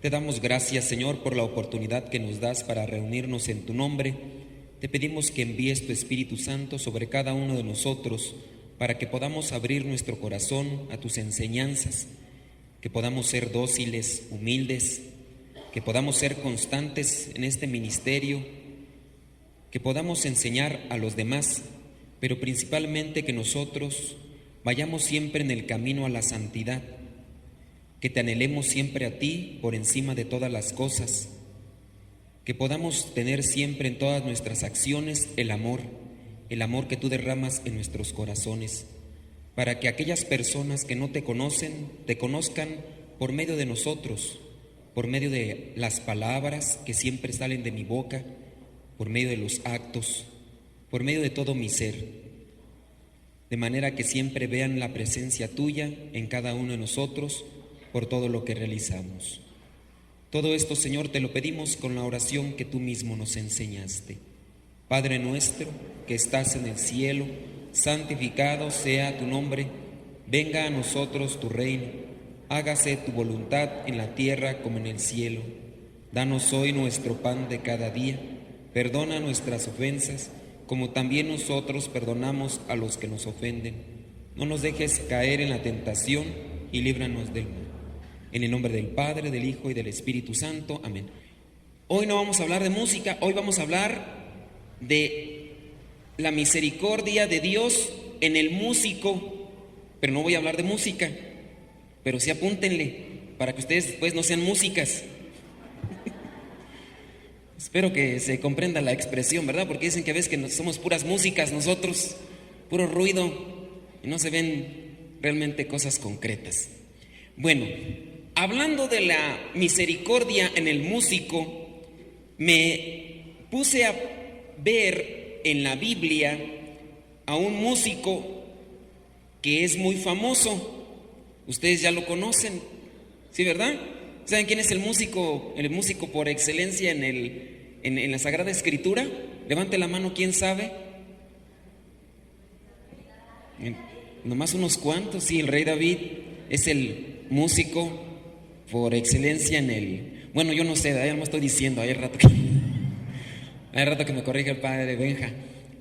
Te damos gracias, Señor, por la oportunidad que nos das para reunirnos en tu nombre. Te pedimos que envíes tu Espíritu Santo sobre cada uno de nosotros para que podamos abrir nuestro corazón a tus enseñanzas, que podamos ser dóciles, humildes, que podamos ser constantes en este ministerio, que podamos enseñar a los demás, pero principalmente que nosotros vayamos siempre en el camino a la santidad, que te anhelemos siempre a ti por encima de todas las cosas, que podamos tener siempre en todas nuestras acciones el amor que tú derramas en nuestros corazones, para que aquellas personas que no te conocen, te conozcan por medio de nosotros, por medio de las palabras que siempre salen de mi boca, por medio de los actos, por medio de todo mi ser, de manera que siempre vean la presencia tuya en cada uno de nosotros, por todo lo que realizamos. Todo esto, Señor, te lo pedimos con la oración que tú mismo nos enseñaste. Padre nuestro, que estás en el cielo, santificado sea tu nombre. Venga a nosotros tu reino. Hágase tu voluntad en la tierra como en el cielo. Danos hoy nuestro pan de cada día. Perdona nuestras ofensas, como también nosotros perdonamos a los que nos ofenden. No nos dejes caer en la tentación y líbranos del mal. En el nombre del Padre, del Hijo y del Espíritu Santo. Amén. Hoy no vamos a hablar de música, hoy vamos a hablar de la misericordia de Dios en el músico, pero no voy a hablar de música, pero sí apúntenle, para que ustedes después no sean músicas. Espero que se comprenda la expresión, ¿verdad? Porque dicen que a veces que somos puras músicas nosotros, puro ruido, y no se ven realmente cosas concretas. Bueno, hablando de la misericordia en el músico, me puse a ver en la Biblia a un músico que es muy famoso. Ustedes ya lo conocen, ¿sí, verdad? ¿Saben quién es el músico por excelencia en la Sagrada Escritura? Levante la mano, ¿quién sabe? Nomás unos cuantos. Sí, el rey David es el músico por excelencia bueno, yo no sé, ya no estoy diciendo, hay rato que me corrige el padre Benja,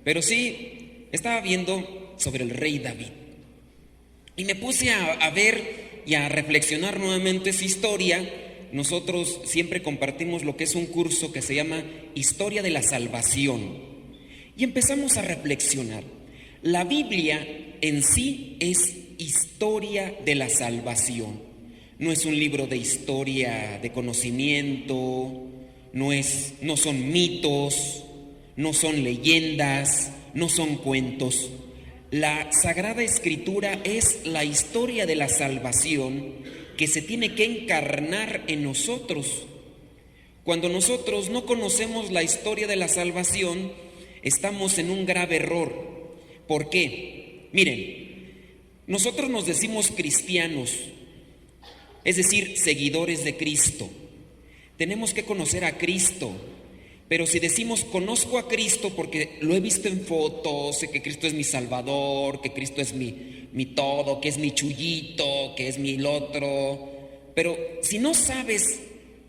pero sí, estaba viendo sobre el rey David y me puse a ver y a reflexionar nuevamente esa historia. Nosotros siempre compartimos lo que es un curso que se llama Historia de la Salvación y empezamos a reflexionar. La Biblia en sí es historia de la salvación. No es un libro de historia, de conocimiento, no son mitos, no son leyendas, no son cuentos. La Sagrada Escritura es la historia de la salvación que se tiene que encarnar en nosotros. Cuando nosotros no conocemos la historia de la salvación, estamos en un grave error. ¿Por qué? Miren, nosotros nos decimos cristianos, es decir, seguidores de Cristo. Tenemos que conocer a Cristo, pero si decimos conozco a Cristo porque lo he visto en fotos, sé que Cristo es mi Salvador, que Cristo es mi todo, que es mi chullito, que es mi otro, pero si no sabes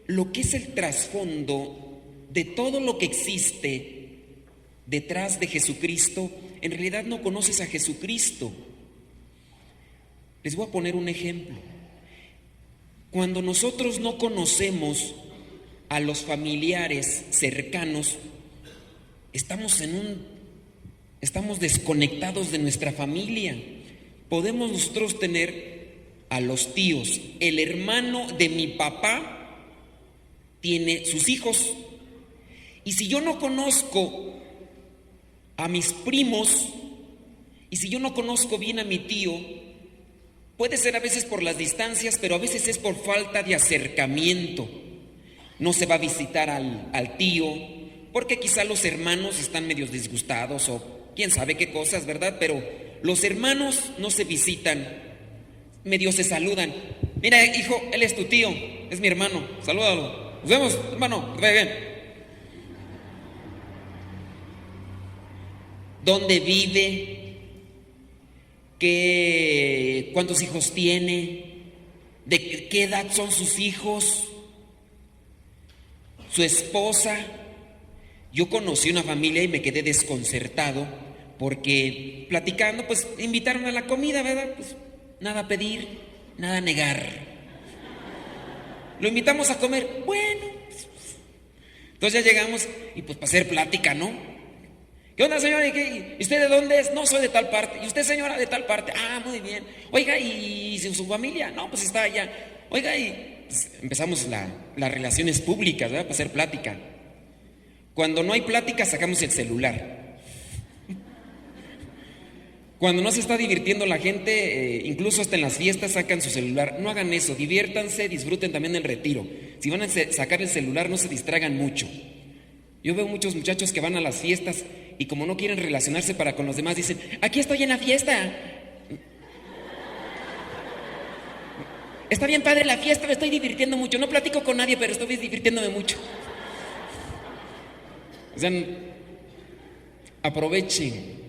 lo que es el trasfondo de todo lo que existe detrás de Jesucristo, en realidad no conoces a Jesucristo. Les voy a poner un ejemplo. Cuando nosotros no conocemos a los familiares cercanos, estamos desconectados de nuestra familia. Podemos nosotros tener a los tíos. El hermano de mi papá tiene sus hijos. Y si yo no conozco a mis primos, y si yo no conozco bien a mi tío, puede ser a veces por las distancias, pero a veces es por falta de acercamiento. No se va a visitar al tío, porque quizá los hermanos están medio disgustados o quién sabe qué cosas, ¿verdad? Pero los hermanos no se visitan, medio se saludan. Mira, hijo, él es tu tío, es mi hermano, salúdalo. Nos vemos, hermano, que vaya bien. ¿Dónde vive? ¿Cuántos hijos tiene? ¿De qué edad son sus hijos? su esposa. Yo conocí una familia y me quedé desconcertado porque platicando, pues invitaron a la comida, ¿verdad? Pues nada a pedir, nada a negar. Lo invitamos a comer, bueno. Entonces ya llegamos y pues para hacer plática, ¿no? ¿Qué onda, señora? ¿Y usted de dónde es? No, soy de tal parte. ¿Y usted, señora, de tal parte? Ah, muy bien. Oiga, ¿y su familia? No, pues está allá. Oiga, y pues, empezamos las relaciones públicas, ¿verdad? Para hacer plática. Cuando no hay plática, sacamos el celular. Cuando no se está divirtiendo la gente, incluso hasta en las fiestas sacan su celular. No hagan eso, diviértanse, disfruten también del retiro. Si van a sacar el celular, no se distraigan mucho. Yo veo muchos muchachos que van a las fiestas y como no quieren relacionarse para con los demás, dicen, aquí estoy en la fiesta. Está bien padre la fiesta, me estoy divirtiendo mucho. No platico con nadie, pero estoy divirtiéndome mucho. O sea, aprovechen.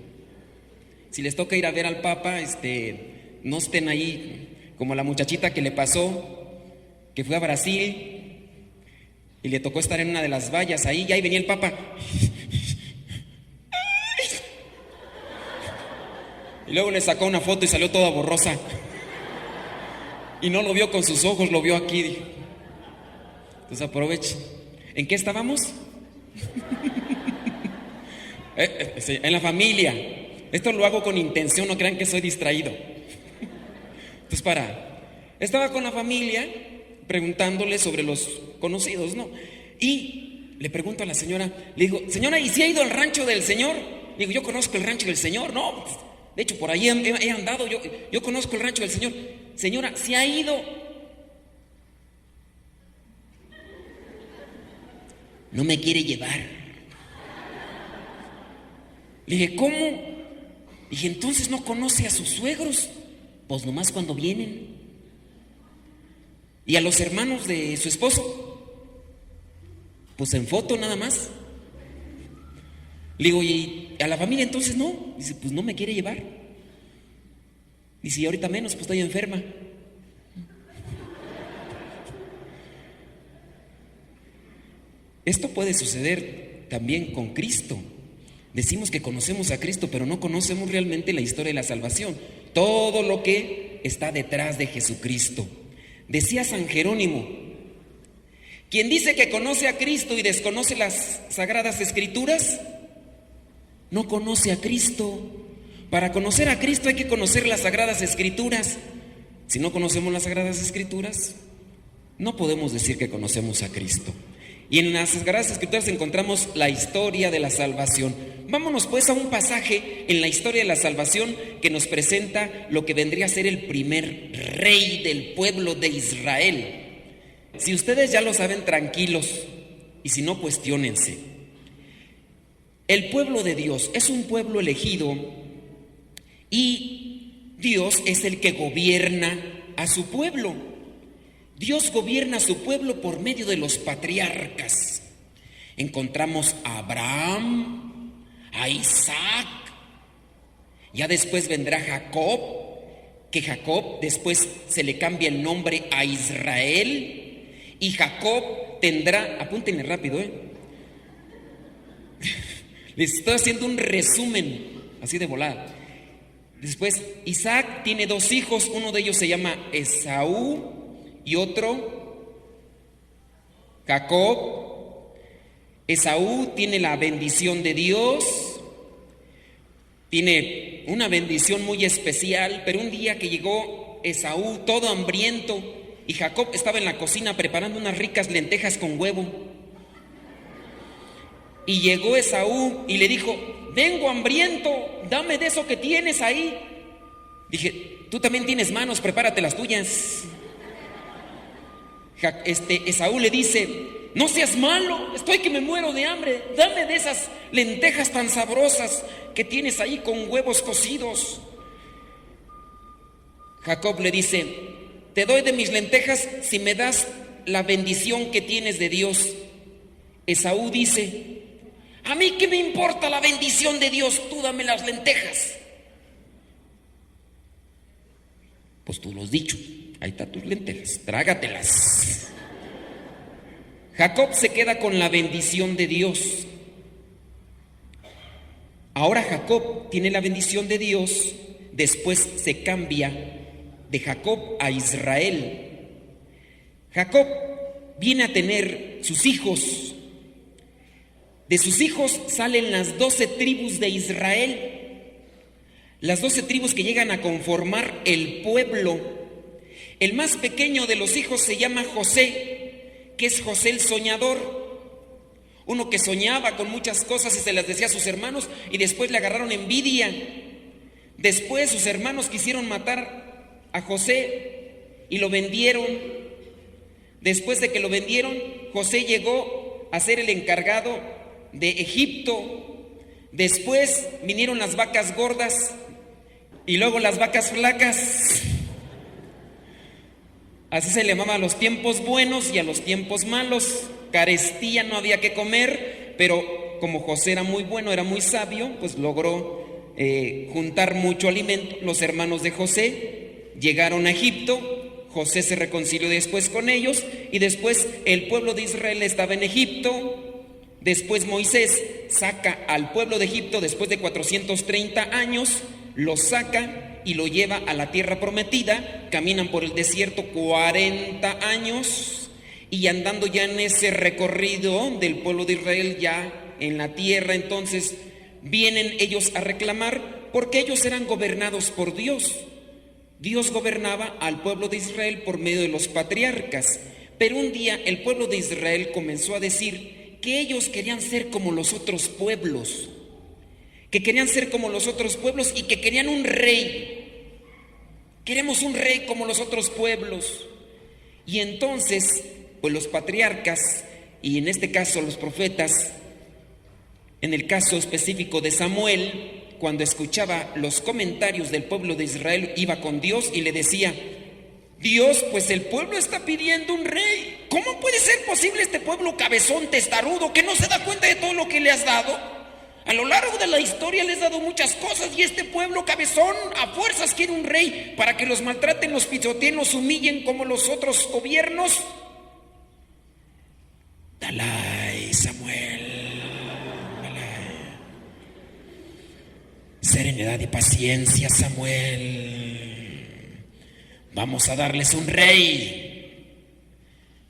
Si les toca ir a ver al Papa, no estén ahí como la muchachita que le pasó, que fue a Brasil y le tocó estar en una de las vallas ahí, y ahí venía el Papa. Y luego le sacó una foto y salió toda borrosa. Y no lo vio con sus ojos, lo vio aquí. Entonces aprovechen. ¿En qué estábamos? En la familia. Esto lo hago con intención, no crean que soy distraído. Entonces estaba con la familia preguntándole sobre los conocidos, ¿no? Y le pregunto a la señora, le digo, señora, ¿y si ha ido al rancho del señor? Le digo, yo conozco el rancho del señor, no, de hecho por ahí he andado, yo conozco el rancho del señor. Señora, ¿si ha ido? No me quiere llevar. Le dije, ¿cómo? Dije, entonces no conoce a sus suegros. Pues nomás cuando vienen. Y a los hermanos de su esposo, pues en foto nada más. Le digo, ¿y a la familia entonces no? Dice, pues no me quiere llevar. Dice, y ahorita menos, pues estoy enferma. Esto puede suceder también con Cristo. Decimos que conocemos a Cristo, pero no conocemos realmente la historia de la salvación. Todo lo que está detrás de Jesucristo. Decía San Jerónimo, quien dice que conoce a Cristo y desconoce las Sagradas Escrituras, no conoce a Cristo. Para conocer a Cristo hay que conocer las Sagradas Escrituras. Si no conocemos las Sagradas Escrituras, no podemos decir que conocemos a Cristo. Y en las Sagradas Escrituras encontramos la historia de la salvación. Vámonos pues a un pasaje en la historia de la salvación que nos presenta lo que vendría a ser el primer rey del pueblo de Israel. Si ustedes ya lo saben, tranquilos, y si no, cuestiónense. El pueblo de Dios es un pueblo elegido y Dios es el que gobierna a su pueblo. Dios gobierna a su pueblo por medio de los patriarcas. Encontramos a Abraham, a Isaac, ya después vendrá Jacob, que Jacob después se le cambia el nombre a Israel, y Jacob tendrá, apúntenle rápido, les estoy haciendo un resumen así de volada. Después Isaac tiene dos hijos, uno de ellos se llama Esaú y otro Jacob. Esaú tiene la bendición de Dios, tiene una bendición muy especial, pero un día que llegó Esaú todo hambriento y Jacob estaba en la cocina preparando unas ricas lentejas con huevo, y llegó Esaú y le dijo, vengo hambriento, dame de eso que tienes ahí. Dije, tú también tienes manos, prepárate las tuyas. Esaú le dice, no seas malo, estoy que me muero de hambre, dame de esas lentejas tan sabrosas que tienes ahí con huevos cocidos. Jacob le dice, te doy de mis lentejas si me das la bendición que tienes de Dios. Esaú dice, a mí qué me importa la bendición de Dios, tú dame las lentejas. Pues tú lo has dicho, ahí están tus lentejas, trágatelas. Jacob se queda con la bendición de Dios. Ahora Jacob tiene la bendición de Dios, después se cambia de Jacob a Israel. Jacob viene a tener sus hijos. De sus hijos salen las 12 tribus de Israel. Las 12 tribus que llegan a conformar el pueblo. El más pequeño de los hijos se llama José, que es José el soñador. Uno que soñaba con muchas cosas y se las decía a sus hermanos y después le agarraron envidia. Después sus hermanos quisieron matar a José y lo vendieron. Después de que lo vendieron, José llegó a ser el encargado de Egipto. Después vinieron las vacas gordas y luego las vacas flacas. Así se le llamaba a los tiempos buenos y a los tiempos malos. Carestía, no había que comer, pero como José era muy bueno, era muy sabio, pues logró juntar mucho alimento. Los hermanos de José llegaron a Egipto. José se reconcilió después con ellos y después el pueblo de Israel estaba en Egipto. Después Moisés saca al pueblo de Egipto después de 430 años, lo saca y lo lleva a la tierra prometida. Caminan por el desierto 40 años y andando ya en ese recorrido del pueblo de Israel ya en la tierra, entonces vienen ellos a reclamar porque ellos eran gobernados por Dios. Dios gobernaba al pueblo de Israel por medio de los patriarcas, pero un día el pueblo de Israel comenzó a decir que ellos querían ser como los otros pueblos, que querían ser como los otros pueblos y que querían un rey. Queremos un rey como los otros pueblos. Y entonces, pues los patriarcas, y en este caso los profetas, en el caso específico de Samuel, cuando escuchaba los comentarios del pueblo de Israel, iba con Dios y le decía: Dios, pues el pueblo está pidiendo un rey. ¿Cómo puede ser posible este pueblo cabezón, testarudo, que no se da cuenta de todo lo que le has dado? A lo largo de la historia les has dado muchas cosas y este pueblo cabezón a fuerzas quiere un rey para que los maltraten, los pisoteen, los humillen como los otros gobiernos. Dalai, Samuel, dalai. Serenidad y paciencia, Samuel. Vamos a darles un rey.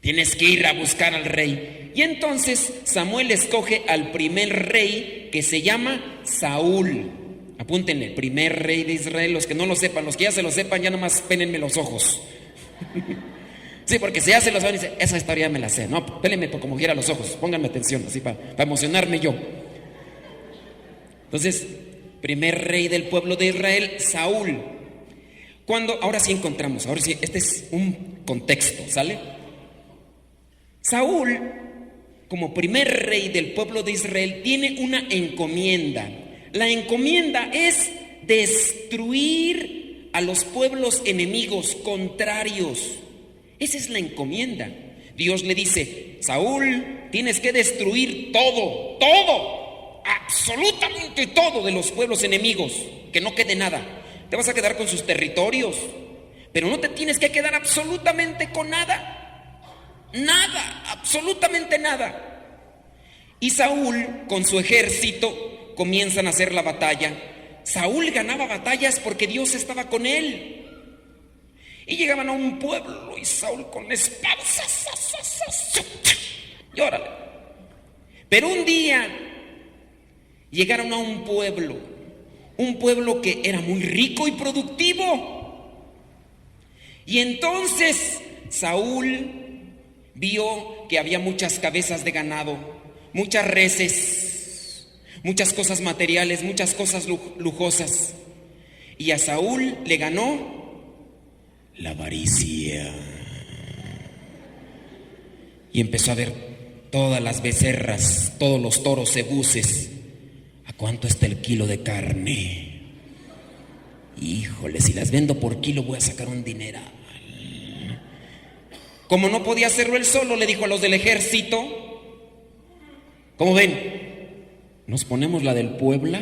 Tienes que ir a buscar al rey. Y entonces Samuel escoge al primer rey, que se llama Saúl. Apúntenle, el primer rey de Israel. Los que no lo sepan, los que ya se lo sepan, ya nomás pélenme los ojos. Sí, porque si ya se lo saben, dice, esa historia me la sé. No, pélenme como quiera los ojos, pónganme atención, así para emocionarme yo. Entonces, primer rey del pueblo de Israel, Saúl. Ahora sí encontramos, ahora sí, este es un contexto, ¿sale? Saúl, como primer rey del pueblo de Israel, tiene una encomienda. La encomienda es destruir a los pueblos enemigos, contrarios. Esa es la encomienda. Dios le dice: Saúl, tienes que destruir todo, absolutamente todo de los pueblos enemigos, que no quede nada. Te vas a quedar con sus territorios, pero no te tienes que quedar absolutamente con nada. Nada, absolutamente nada. Y Saúl con su ejército comienzan a hacer la batalla. Saúl ganaba batallas porque Dios estaba con él. Y llegaban a un pueblo y Saúl con la espada, y órale. Pero un día llegaron a un pueblo que era muy rico y productivo. Y entonces Saúl vio que había muchas cabezas de ganado, muchas reses, muchas cosas materiales, muchas cosas lujosas. Y a Saúl le ganó la avaricia. Y empezó a ver todas las becerras, todos los toros zebuses. ¿A cuánto está el kilo de carne? Híjole, si las vendo por kilo voy a sacar un dineral. Como no podía hacerlo él solo, le dijo a los del ejército: ¿cómo ven? ¿Nos ponemos la del Puebla?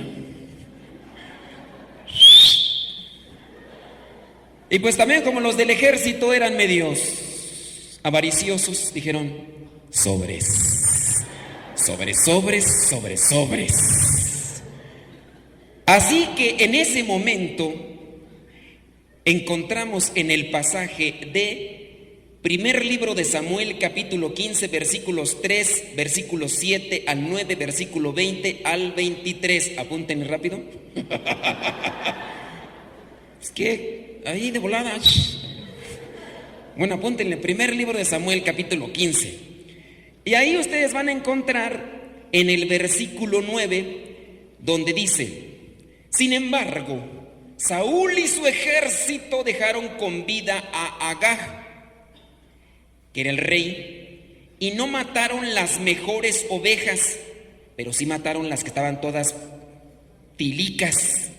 Y pues también como los del ejército eran medios avariciosos, dijeron: sobres. Sobres. Así que en ese momento encontramos en el pasaje de primer libro de Samuel, capítulo 15, versículos 3, versículos 7 al 9, versículo 20 al 23. Apúntenle rápido. Es que ahí de volada. Bueno, apúntenle, primer libro de Samuel, capítulo 15. Y ahí ustedes van a encontrar en el versículo 9, donde dice: sin embargo, Saúl y su ejército dejaron con vida a Agag, que era el rey, y no mataron las mejores ovejas, pero sí mataron las que estaban todas tilicas,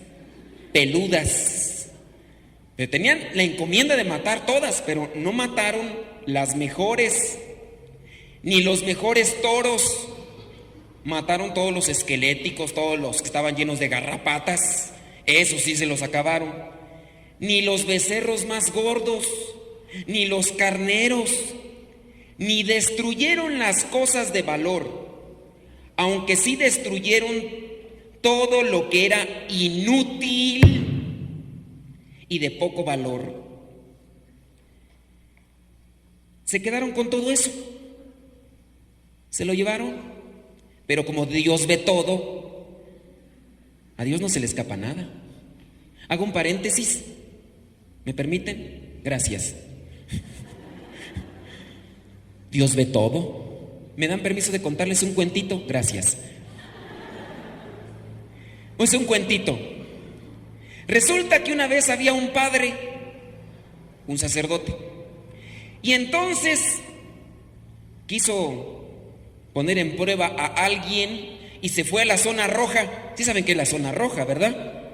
peludas. Pero tenían la encomienda de matar todas, pero no mataron las mejores, ni los mejores toros. Mataron todos los esqueléticos, todos los que estaban llenos de garrapatas, esos sí se los acabaron. Ni los becerros más gordos, ni los carneros, ni destruyeron las cosas de valor, aunque sí destruyeron todo lo que era inútil y de poco valor. Se quedaron con todo eso, se lo llevaron. Pero como Dios ve todo, a Dios no se le escapa nada. Hago un paréntesis, ¿me permiten? Gracias. Dios ve todo. ¿Me dan permiso de contarles un cuentito? Gracias. Pues un cuentito. Resulta que una vez había un padre, un sacerdote, y entonces quiso poner en prueba a alguien y se fue a la zona roja. Sí saben qué es la zona roja, ¿verdad?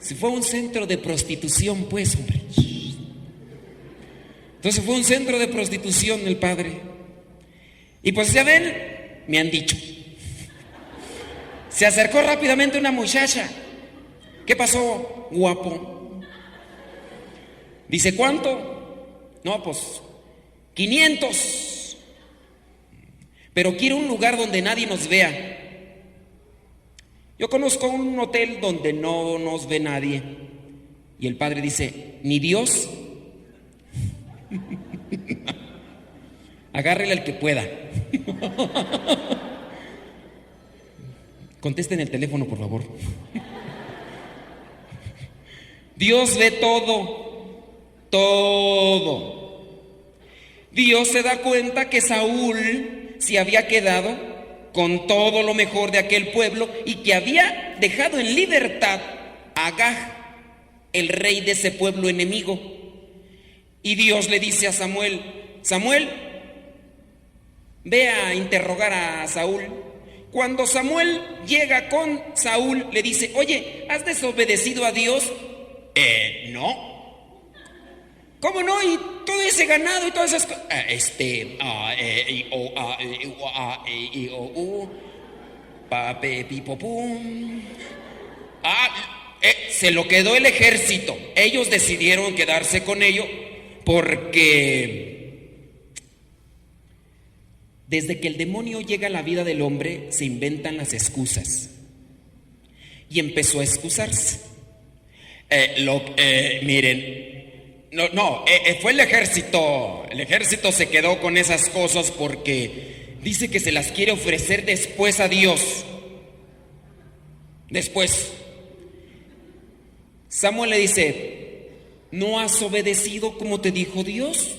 Se fue a un centro de prostitución, pues, hombre. Entonces fue a un centro de prostitución el padre. Y pues ya ven, me han dicho. Se acercó rápidamente una muchacha. ¿Qué pasó, guapo? Dice, ¿cuánto? No, pues 500. Pero quiero un lugar donde nadie nos vea. Yo conozco un hotel donde no nos ve nadie. Y el padre dice, ¿ni Dios? Agárrele al que pueda. Contesten el teléfono, por favor. Dios ve todo. Todo. Dios se da cuenta que Saúl se había quedado con todo lo mejor de aquel pueblo y que había dejado en libertad a Agag, el rey de ese pueblo enemigo. Y Dios le dice a Samuel, Samuel, ve a interrogar a Saúl. Cuando Samuel llega con Saúl, le dice, oye, ¿has desobedecido a Dios? No. ¿Cómo no? Y todo ese ganado y todas esas cosas. Se lo quedó el ejército. Ellos decidieron quedarse con ello porque desde que el demonio llega a la vida del hombre se inventan las excusas. Y empezó a excusarse. Miren. Fue el ejército. El ejército se quedó con esas cosas porque dice que se las quiere ofrecer después a Dios. Después. Samuel le dice, ¿no has obedecido como te dijo Dios?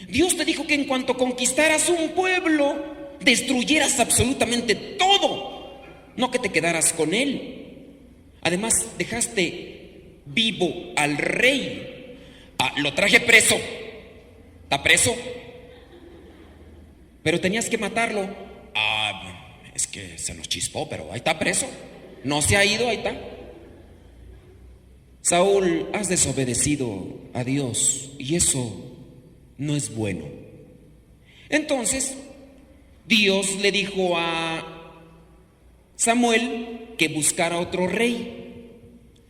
Dios te dijo que en cuanto conquistaras un pueblo, destruyeras absolutamente todo, no que te quedaras con él. Además, dejaste vivo al rey. Lo traje preso. ¿Está preso? Pero tenías que matarlo. Es que se nos chispó, pero ahí está preso. No se ha ido, ahí está. Saúl, has desobedecido a Dios y eso no es bueno. Entonces, Dios le dijo a Samuel que buscara otro rey,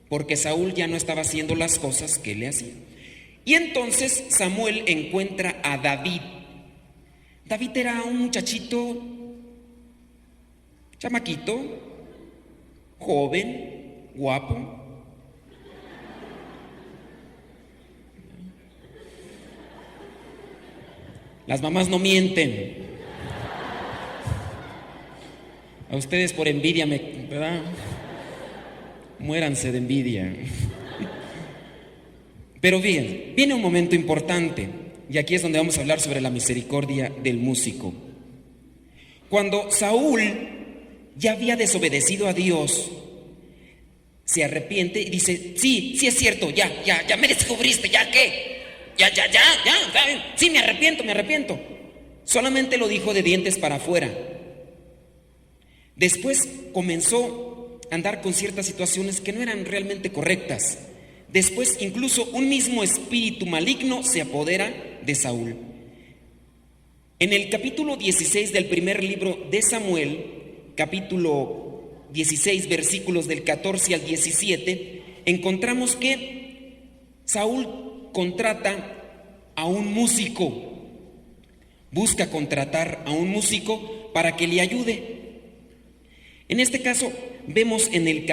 porque Saúl ya no estaba haciendo las cosas que le hacía. Y entonces Samuel encuentra a David, David era un muchachito, chamaquito, joven, guapo. Las mamás no mienten. A ustedes por envidia, ¿verdad? Muéranse de envidia. Pero bien, viene un momento importante, y aquí es donde vamos a hablar sobre la misericordia del músico. Cuando Saúl ya había desobedecido a Dios, se arrepiente y dice: sí es cierto, ya me descubriste, ¿ya qué? Ya, sí, me arrepiento. Solamente lo dijo de dientes para afuera. Después comenzó a andar con ciertas situaciones que no eran realmente correctas. Después incluso un mismo espíritu maligno se apodera de Saúl. En el capítulo 16 del primer libro de Samuel, capítulo 16, versículos del 14 al 17, encontramos que Saúl contrata a un músico, busca contratar a un músico para que le ayude. En este caso, vemos en el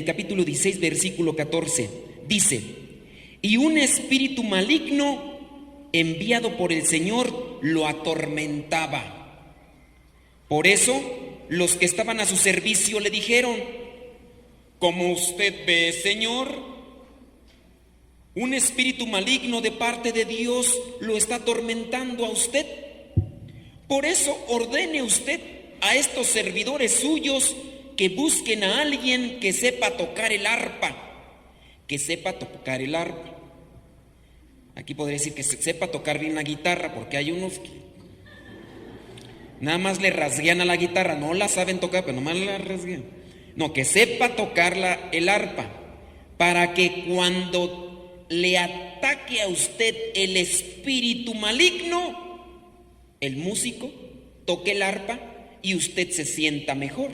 capítulo 16, versículo 14, dice: y un espíritu maligno enviado por el Señor lo atormentaba. Por eso, los que estaban a su servicio le dijeron: como usted ve, Señor, un espíritu maligno de parte de Dios lo está atormentando a usted. Por eso ordene usted a estos servidores suyos que busquen a alguien que sepa tocar el arpa. Que sepa tocar el arpa. Aquí podría decir que sepa tocar bien la guitarra, porque hay unos que nada más le rasguean a la guitarra, no la saben tocar, pero nomás la rasguean. No, que sepa tocar el arpa, para que cuando le ataque a usted el espíritu maligno, el músico toque el arpa y usted se sienta mejor.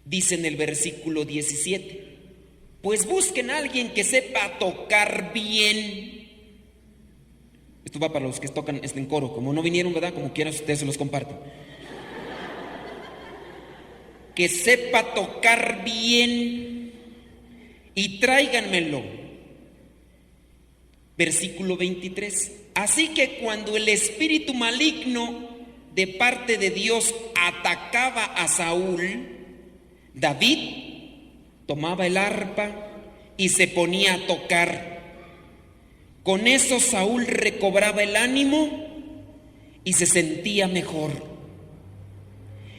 Dice en el versículo 17: pues busquen a alguien que sepa tocar bien. Esto va para los que tocan en coro. Como no vinieron, ¿verdad? Como quieran, ustedes se los comparten. Que sepa tocar bien y tráiganmelo. Versículo 23. Así que cuando el espíritu maligno de parte de Dios atacaba a Saúl, David tomaba el arpa y se ponía a tocar. Con eso Saúl recobraba el ánimo y se sentía mejor.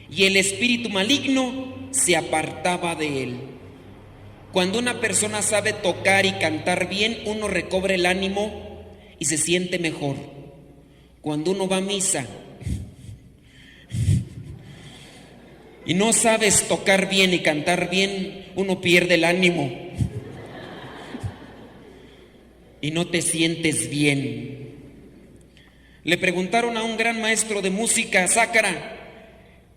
Y el espíritu maligno se apartaba de él. Cuando una persona sabe tocar y cantar bien, uno recobra el ánimo y se siente mejor. Cuando uno va a misa y no sabes tocar bien y cantar bien, uno pierde el ánimo y no te sientes bien. Le preguntaron a un gran maestro de música, Sácara,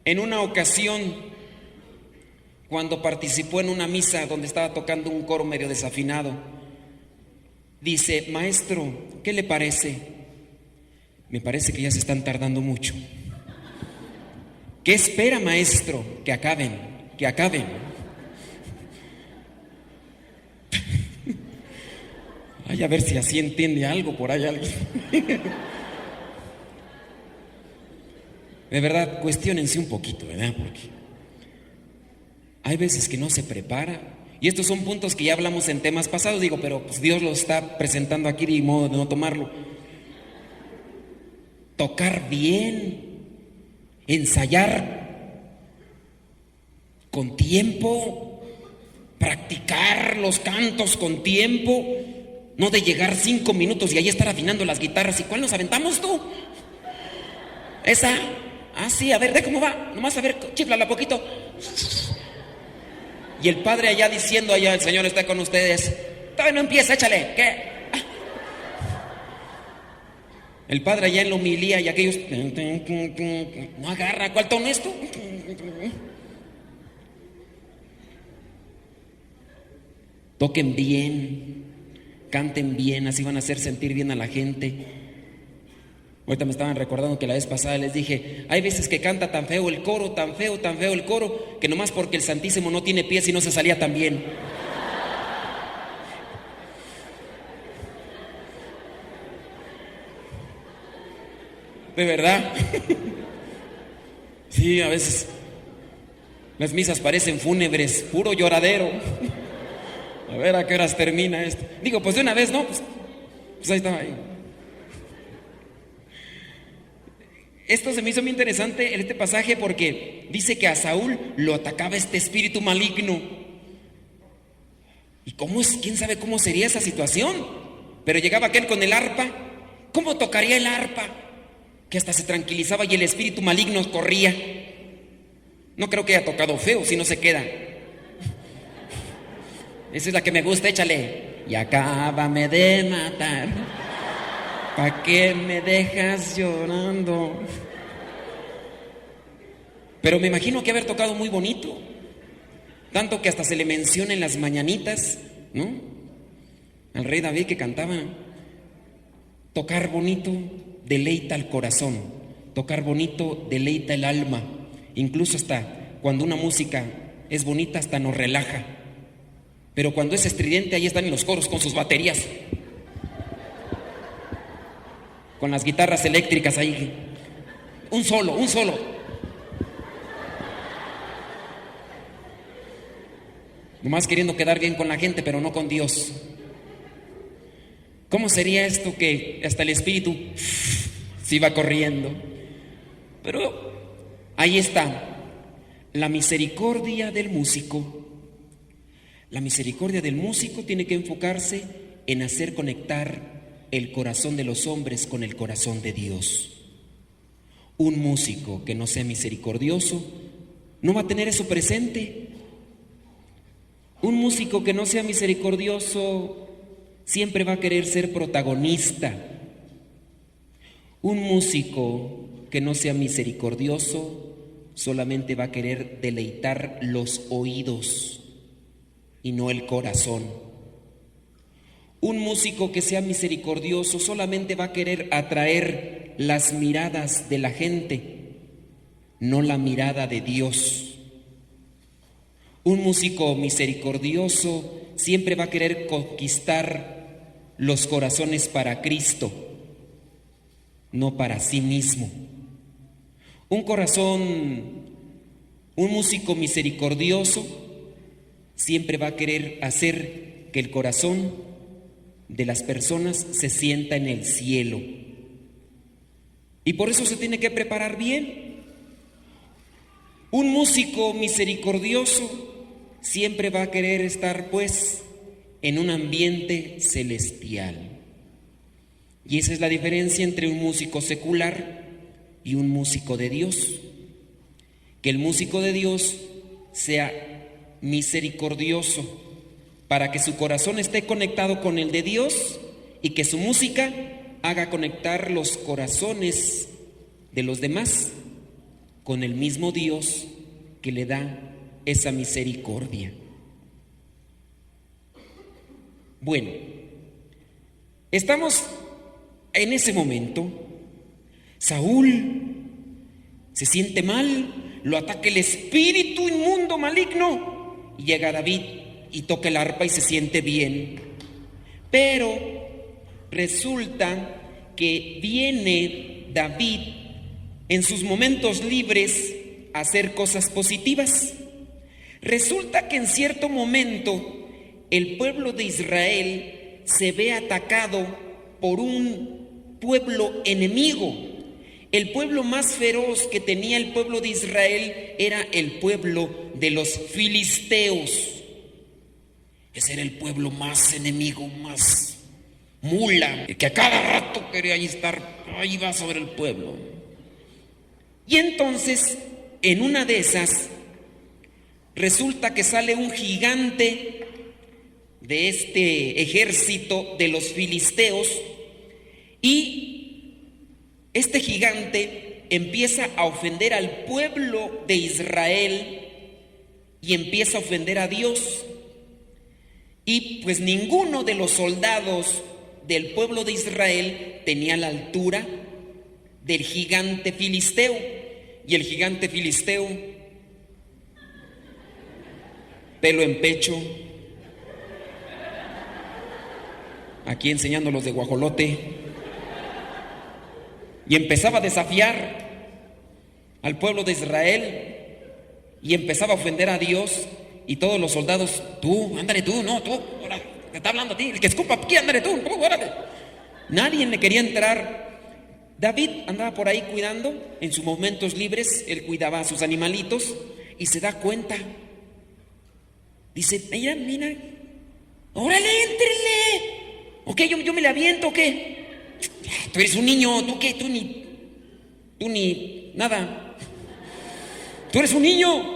en una ocasión, cuando participó en una misa donde estaba tocando un coro medio desafinado, dice: maestro, ¿qué le parece? Me parece que ya se están tardando mucho. ¿Qué espera, maestro? Que acaben. Ay, a ver si así entiende algo por ahí alguien. De verdad, cuestiónense un poquito, ¿verdad? Porque hay veces que no se prepara. Y estos son puntos que ya hablamos en temas pasados, digo, pero pues Dios lo está presentando aquí de modo de no tomarlo. Tocar bien, ensayar con tiempo, practicar los cantos con tiempo, no de llegar 5 minutos y ahí estar afinando las guitarras. ¿Y cuál nos aventamos tú? Esa. Ah, sí, a ver, ve cómo va. Nomás a ver, chíflala poquito. Y el padre allá diciendo, allá, el Señor está con ustedes. Todavía no empieza, échale. ¿Qué? El padre allá en la homilía y aquellos, no agarra, ¿cuál tono es tú? Toquen bien, canten bien, así van a hacer sentir bien a la gente. Ahorita me estaban recordando que la vez pasada les dije, hay veces que canta tan feo el coro, tan feo el coro, que nomás porque el Santísimo no tiene pies y no se salía tan bien. ¿De verdad? Sí, a veces las misas parecen fúnebres, puro lloradero. A ver a qué horas termina esto. Digo, pues de una vez, ¿no? Pues ahí está. Ahí. Esto se me hizo muy interesante en este pasaje porque dice que a Saúl lo atacaba este espíritu maligno. ¿Y cómo es? ¿Quién sabe cómo sería esa situación? Pero llegaba aquel con el arpa. ¿Cómo tocaría el arpa? Que hasta se tranquilizaba y el espíritu maligno corría. No creo que haya tocado feo, si no se queda. Esa es la que me gusta, échale. Y acábame de matar. ¿Para qué me dejas llorando? Pero me imagino que haber tocado muy bonito. Tanto que hasta se le menciona en las mañanitas, ¿no? Al rey David que cantaba. Tocar bonito deleita el corazón. Tocar bonito deleita el alma. Incluso hasta cuando una música es bonita, hasta nos relaja. Pero cuando es estridente, ahí están en los coros con sus baterías, con las guitarras eléctricas ahí. Un solo. Nomás queriendo quedar bien con la gente, pero no con Dios. ¿Cómo sería esto que hasta el espíritu se iba corriendo? Pero ahí está, la misericordia del músico. La misericordia del músico tiene que enfocarse en hacer conectar el corazón de los hombres con el corazón de Dios. Un músico que no sea misericordioso no va a tener eso presente. Un músico que no sea misericordioso siempre va a querer ser protagonista. Un músico que no sea misericordioso solamente va a querer deleitar los oídos y no el corazón. Un músico que sea misericordioso solamente va a querer atraer las miradas de la gente, no la mirada de Dios. Un músico misericordioso siempre va a querer conquistar los corazones para Cristo, no para sí mismo. Un músico misericordioso siempre va a querer hacer que el corazón de las personas se sienta en el cielo. Y por eso se tiene que preparar bien. Un músico misericordioso siempre va a querer estar, pues, en un ambiente celestial. Y esa es la diferencia entre un músico secular y un músico de Dios. Que el músico de Dios sea misericordioso para que su corazón esté conectado con el de Dios y que su música haga conectar los corazones de los demás con el mismo Dios que le da esa misericordia. Bueno, estamos en ese momento. Saúl se siente mal, lo ataca el espíritu inmundo maligno y llega David y toca el arpa y se siente bien. Pero resulta que viene David en sus momentos libres a hacer cosas positivas. Resulta que en cierto momento el pueblo de Israel se ve atacado por un pueblo enemigo. El pueblo más feroz que tenía el pueblo de Israel era el pueblo de los filisteos. Ese era el pueblo más enemigo, más mula, que a cada rato quería estar ahí va sobre el pueblo. Y entonces, en una de esas, resulta que sale un gigante de este ejército de los filisteos y este gigante empieza a ofender al pueblo de Israel y empieza a ofender a Dios. Y pues ninguno de los soldados del pueblo de Israel tenía la altura del gigante filisteo. Y el gigante filisteo, pelo en pecho, aquí enseñándolos de guajolote, y empezaba a desafiar al pueblo de Israel y empezaba a ofender a Dios. Y todos los soldados, tú, ándale tú, no, tú, ahora, te está hablando a ti, el que escupa aquí, ándale tú, órale. Nadie le quería entrar. David andaba por ahí cuidando, en sus momentos libres, él cuidaba a sus animalitos y se da cuenta. Dice, mira, mira, órale, éntrele. ¿O qué? ¿Yo me le aviento o qué? Tú eres un niño, ¿tú qué? Tú ni nada. Tú eres un niño.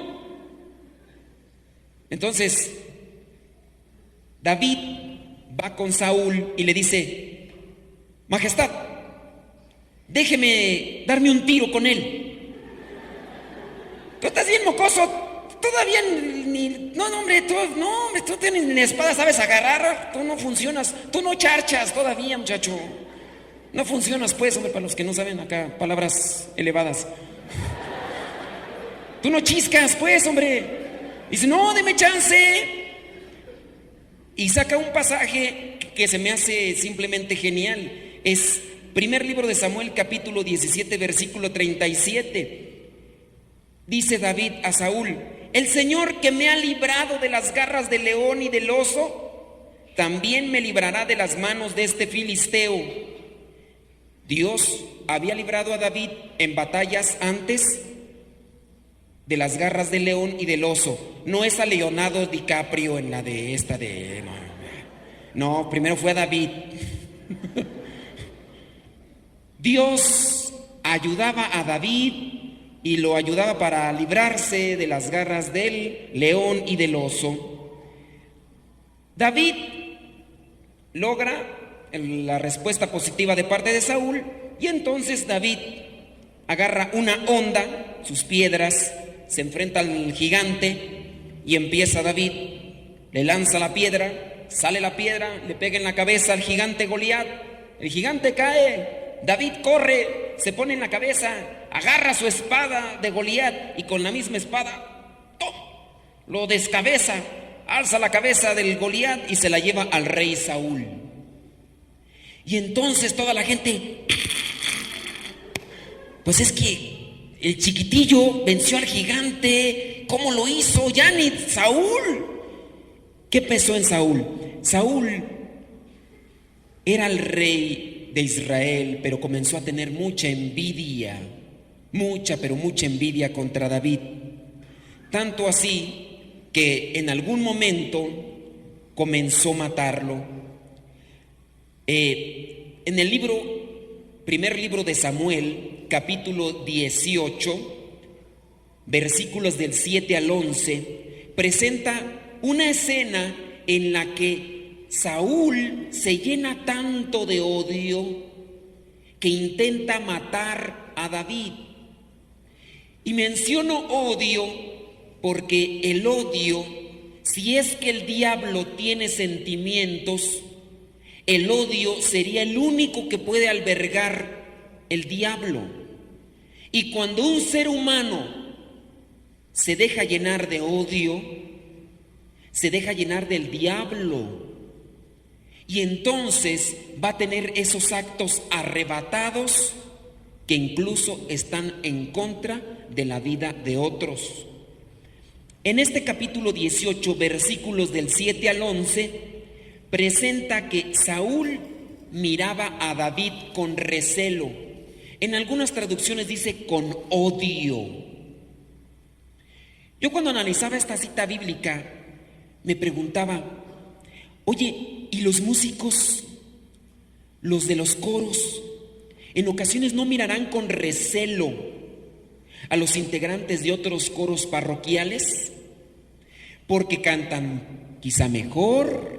Entonces, David va con Saúl y le dice, Majestad, déjeme darme un tiro con él. Tú estás bien mocoso, todavía ni... No, hombre, tú ni espada sabes agarrar, tú no funcionas, tú no charchas todavía, muchacho. No funcionas, pues, hombre, para los que no saben acá, palabras elevadas. Tú no chiscas, pues, hombre. Dice, no, deme chance. Y saca un pasaje que se me hace simplemente genial. Es primer libro de Samuel, capítulo 17, versículo 37. Dice David a Saúl, el Señor que me ha librado de las garras del león y del oso, también me librará de las manos de este filisteo. Dios había librado a David en batallas antes de las garras del león y del oso. No es a Leonardo DiCaprio en la de esta de... No, primero fue a David. Dios ayudaba a David y lo ayudaba para librarse de las garras del león y del oso. David logra la respuesta positiva de parte de Saúl y entonces David agarra una honda, sus piedras, se enfrenta al gigante y empieza David, le lanza la piedra, sale la piedra, le pega en la cabeza al gigante Goliat, el gigante cae, David corre, se pone en la cabeza, agarra su espada de Goliat y con la misma espada ¡tom!, lo descabeza, alza la cabeza del Goliat y se la lleva al rey Saúl. Y entonces toda la gente, pues es que el chiquitillo venció al gigante. ¿Cómo lo hizo? Ya ni Saúl. ¿Qué pesó en Saúl? Saúl era el rey de Israel, pero comenzó a tener mucha envidia. Mucha envidia contra David. Tanto así que en algún momento comenzó a matarlo. En el primer libro de Samuel, capítulo 18, versículos del 7 al 11, presenta una escena en la que Saúl se llena tanto de odio que intenta matar a David. Y menciono odio porque el odio, si es que el diablo tiene sentimientos, el odio sería el único que puede albergar el diablo. Y cuando un ser humano se deja llenar de odio, se deja llenar del diablo. Y entonces va a tener esos actos arrebatados que incluso están en contra de la vida de otros. En este capítulo 18, versículos del 7 al 11, presenta que Saúl miraba a David con recelo. En algunas traducciones dice con odio. Yo cuando analizaba esta cita bíblica me preguntaba, oye, ¿y los músicos, los de los coros, en ocasiones no mirarán con recelo a los integrantes de otros coros parroquiales? Porque cantan quizá mejor,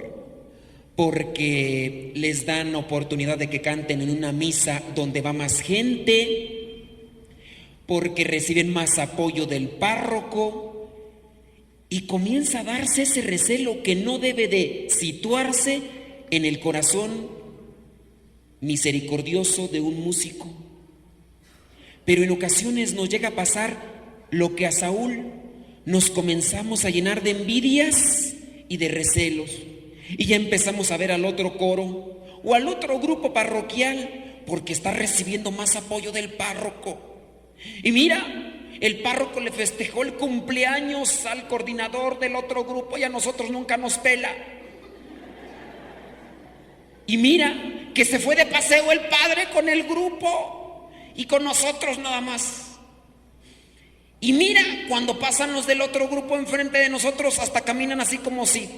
porque les dan oportunidad de que canten en una misa donde va más gente, porque reciben más apoyo del párroco, y comienza a darse ese recelo que no debe de situarse en el corazón misericordioso de un músico. Pero en ocasiones nos llega a pasar lo que a Saúl, nos comenzamos a llenar de envidias y de recelos. Y ya empezamos a ver al otro coro o al otro grupo parroquial porque está recibiendo más apoyo del párroco. Y mira, el párroco le festejó el cumpleaños al coordinador del otro grupo y a nosotros nunca nos pela. Y mira, que se fue de paseo el padre con el grupo y con nosotros nada más. Y mira, cuando pasan los del otro grupo enfrente de nosotros, hasta caminan así como si.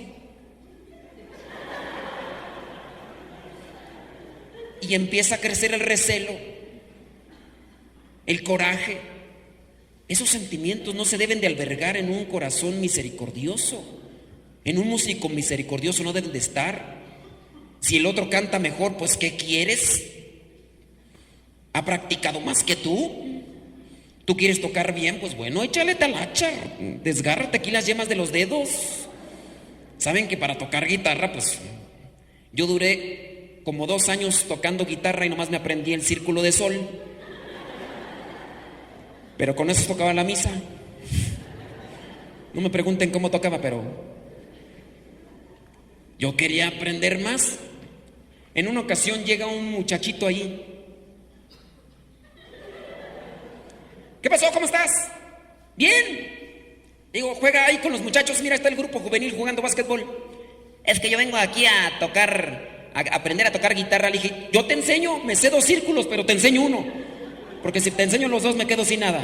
Y empieza a crecer el recelo, el coraje. Esos sentimientos no se deben de albergar en un corazón misericordioso. En un músico misericordioso no deben de estar. Si el otro canta mejor, pues ¿qué quieres? ¿Ha practicado más que tú? ¿Tú quieres tocar bien? Pues bueno, échale talacha, desgárrate aquí las yemas de los dedos. Saben que para tocar guitarra, pues yo duré como 2 años tocando guitarra y nomás me aprendí el círculo de sol. Pero con eso tocaba la misa. No me pregunten cómo tocaba, pero yo quería aprender más. En una ocasión llega un muchachito ahí. ¿Qué pasó? ¿Cómo estás? Bien. Digo, juega ahí con los muchachos. Mira, está el grupo juvenil jugando básquetbol. Es que yo vengo aquí a tocar, a aprender a tocar guitarra. Le dije, yo te enseño, me sé 2 círculos, pero te enseño uno. Porque si te enseño los 2 me quedo sin nada.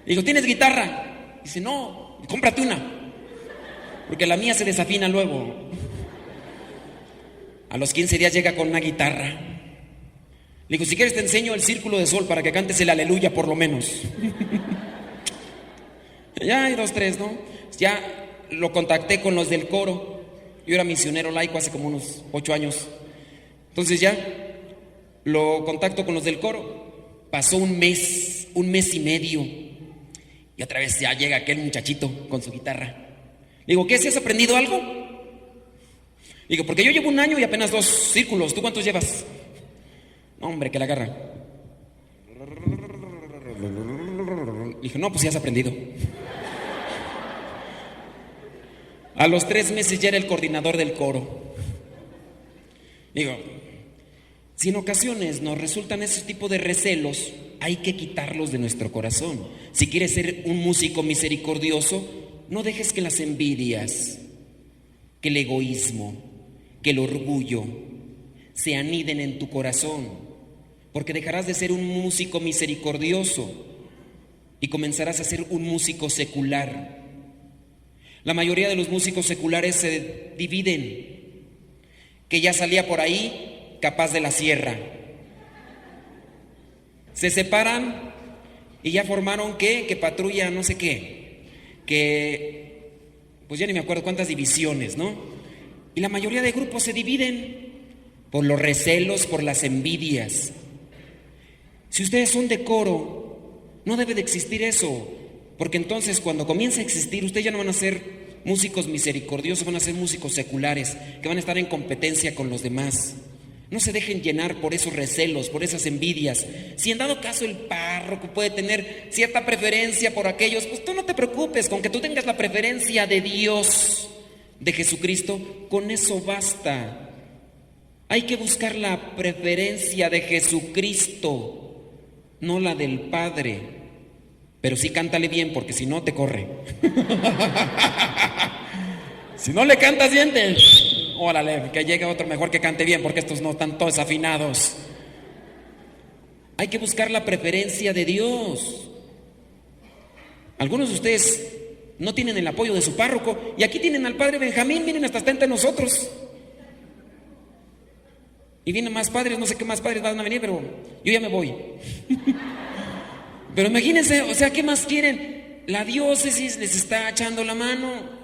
Digo, ¿tienes guitarra? Dice, no, cómprate una. Porque la mía se desafina luego. A los 15 días llega con una guitarra. Le digo, si quieres te enseño el círculo de sol para que cantes el aleluya por lo menos. Ya hay 2, 3, ¿no? Ya lo contacté con los del coro. Yo era misionero laico hace como unos 8 años. Entonces ya lo contacto con los del coro. Pasó un mes y medio. Y otra vez ya llega aquel muchachito con su guitarra. Le digo, ¿qué? ¿Si has aprendido algo? Digo, porque yo llevo 1 año y apenas 2 círculos. ¿Tú cuántos llevas? No, hombre, que la agarra. Dije, no, pues ya has aprendido. A los 3 meses ya era el coordinador del coro. Digo, si en ocasiones nos resultan ese tipo de recelos, hay que quitarlos de nuestro corazón. Si quieres ser un músico misericordioso, no dejes que las envidias, que el egoísmo, que el orgullo se aniden en tu corazón, porque dejarás de ser un músico misericordioso y comenzarás a ser un músico secular. La mayoría de los músicos seculares se dividen, que ya salía por ahí Capaz de la Sierra. Se separan y ya formaron que patrulla no sé qué, que pues ya ni me acuerdo cuántas divisiones, ¿no? Y la mayoría de grupos se dividen por los recelos, por las envidias. Si ustedes son de coro, no debe de existir eso, porque entonces cuando comience a existir, ustedes ya no van a ser músicos misericordiosos, van a ser músicos seculares, que van a estar en competencia con los demás. No se dejen llenar por esos recelos, por esas envidias. Si en dado caso el párroco puede tener cierta preferencia por aquellos, pues tú no te preocupes, con que tú tengas la preferencia de Dios, de Jesucristo, con eso basta. Hay que buscar la preferencia de Jesucristo, no la del Padre. Pero sí cántale bien, porque si no te corre. Si no le cantas bien, órale, que llegue otro mejor que cante bien, porque estos no están todos afinados. Hay que buscar la preferencia de Dios. Algunos de ustedes no tienen el apoyo de su párroco, y aquí tienen al padre Benjamín, miren, hasta está entre nosotros. Y vienen más padres, no sé qué más padres van a venir, pero yo ya me voy. Pero imagínense, o sea, ¿qué más quieren? La diócesis les está echando la mano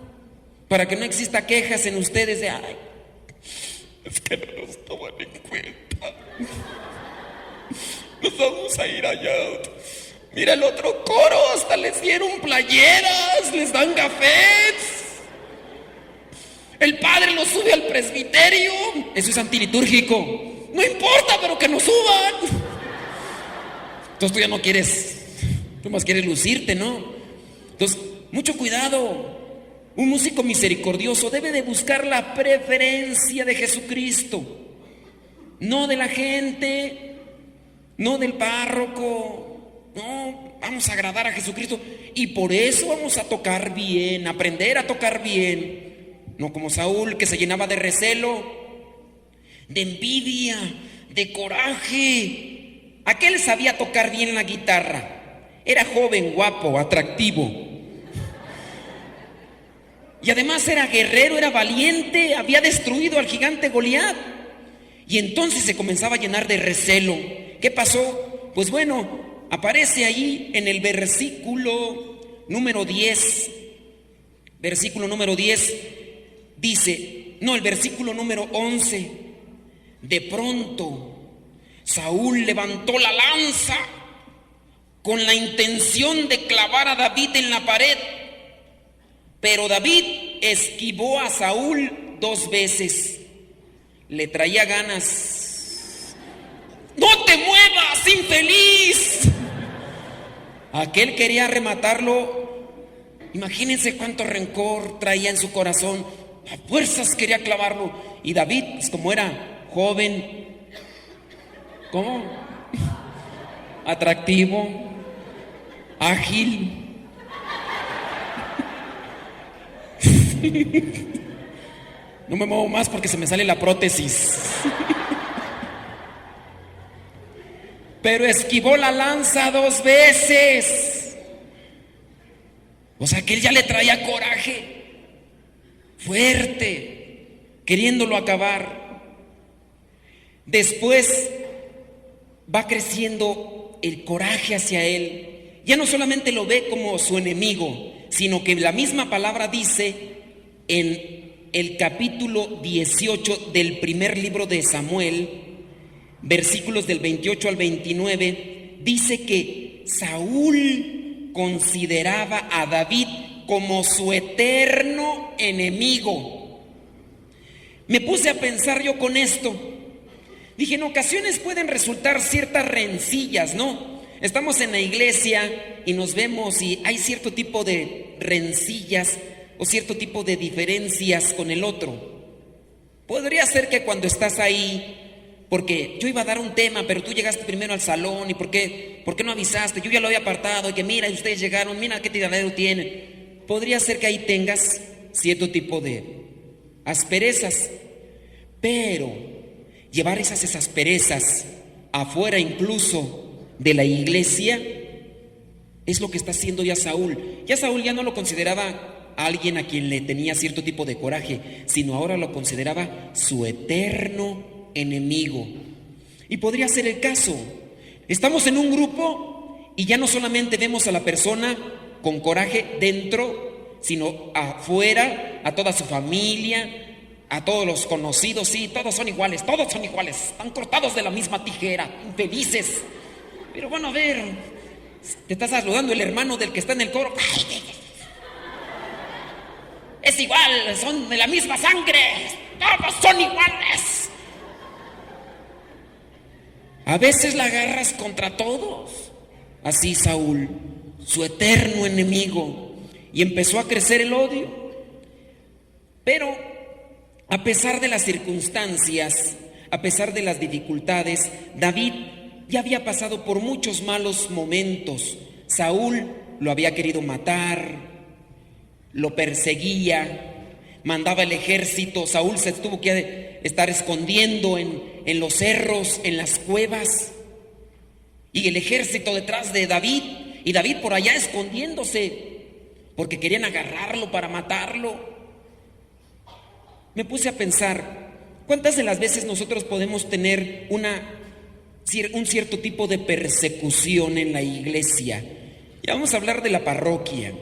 para que no exista quejas en ustedes de, ay, es que no nos toman en cuenta. Nos vamos a ir allá. Mira el otro coro, hasta les dieron playeras, les dan gafetes. El padre lo sube al presbiterio. Eso es antilitúrgico. no importa, pero que nos suban. Entonces tú ya no quieres, tú más quieres lucirte, ¿no? Entonces, mucho cuidado. Un músico misericordioso debe de buscar la preferencia de Jesucristo, no de la gente, no del párroco. No, vamos a agradar a Jesucristo y por eso vamos a tocar bien, aprender a tocar bien. No como Saúl, que se llenaba de recelo, de envidia, de coraje. Aquel sabía tocar bien la guitarra, era joven, guapo, atractivo. Y además era guerrero, era valiente, había destruido al gigante Goliat. Y entonces se comenzaba a llenar de recelo. ¿Qué pasó? Pues bueno, aparece ahí en el versículo número 10. Versículo número 10 dice, no, el versículo número 11. De pronto, Saúl levantó la lanza con la intención de clavar a David en la pared. Pero David esquivó a Saúl 2 veces. Le traía ganas. ¡No te muevas, infeliz! Aquel quería rematarlo. Imagínense cuánto rencor traía en su corazón. A fuerzas quería clavarlo. Y David, pues como era joven, ¿cómo? Atractivo, ágil. No me muevo más porque se me sale la prótesis. Pero esquivó la lanza 2 veces. O sea que él ya le traía coraje, fuerte, queriéndolo acabar. Después va creciendo el coraje hacia él. Ya no solamente lo ve como su enemigo, sino que la misma palabra dice en el capítulo 18 del primer libro de Samuel, versículos del 28 al 29, dice que Saúl consideraba a David como su eterno enemigo. Me puse a pensar yo con esto. Dije, en ocasiones pueden resultar ciertas rencillas, ¿no? Estamos en la iglesia y nos vemos y hay cierto tipo de rencillas o cierto tipo de diferencias con el otro. Podría ser que cuando estás ahí, porque yo iba a dar un tema, pero tú llegaste primero al salón, y ¿por qué no avisaste? Yo ya lo había apartado, y que mira, ustedes llegaron, mira qué tiradero tienen. Podría ser que ahí tengas cierto tipo de asperezas, pero llevar esas asperezas afuera incluso de la iglesia es lo que está haciendo ya Saúl. Ya Saúl ya no lo consideraba alguien a quien le tenía cierto tipo de coraje, sino ahora lo consideraba su eterno enemigo. Y podría ser el caso. Estamos en un grupo y ya no solamente vemos a la persona con coraje dentro, sino afuera, a toda su familia, a todos los conocidos. Sí, todos son iguales, están cortados de la misma tijera, infelices. Pero bueno, a ver, te está saludando el hermano del que está en el coro. Es igual, son de la misma sangre, todos son iguales. A veces la agarras contra todos. Así Saúl, su eterno enemigo, y empezó a crecer el odio. Pero a pesar de las circunstancias, a pesar de las dificultades, David ya había pasado por muchos malos momentos. Saúl lo había querido matar, lo perseguía, mandaba el ejército. Saúl se tuvo que estar escondiendo en los cerros, en las cuevas, y el ejército detrás de David, y David por allá escondiéndose, porque querían agarrarlo para matarlo. Me puse a pensar, ¿cuántas de las veces nosotros podemos tener un cierto tipo de persecución en la iglesia? Ya vamos a hablar de la parroquia.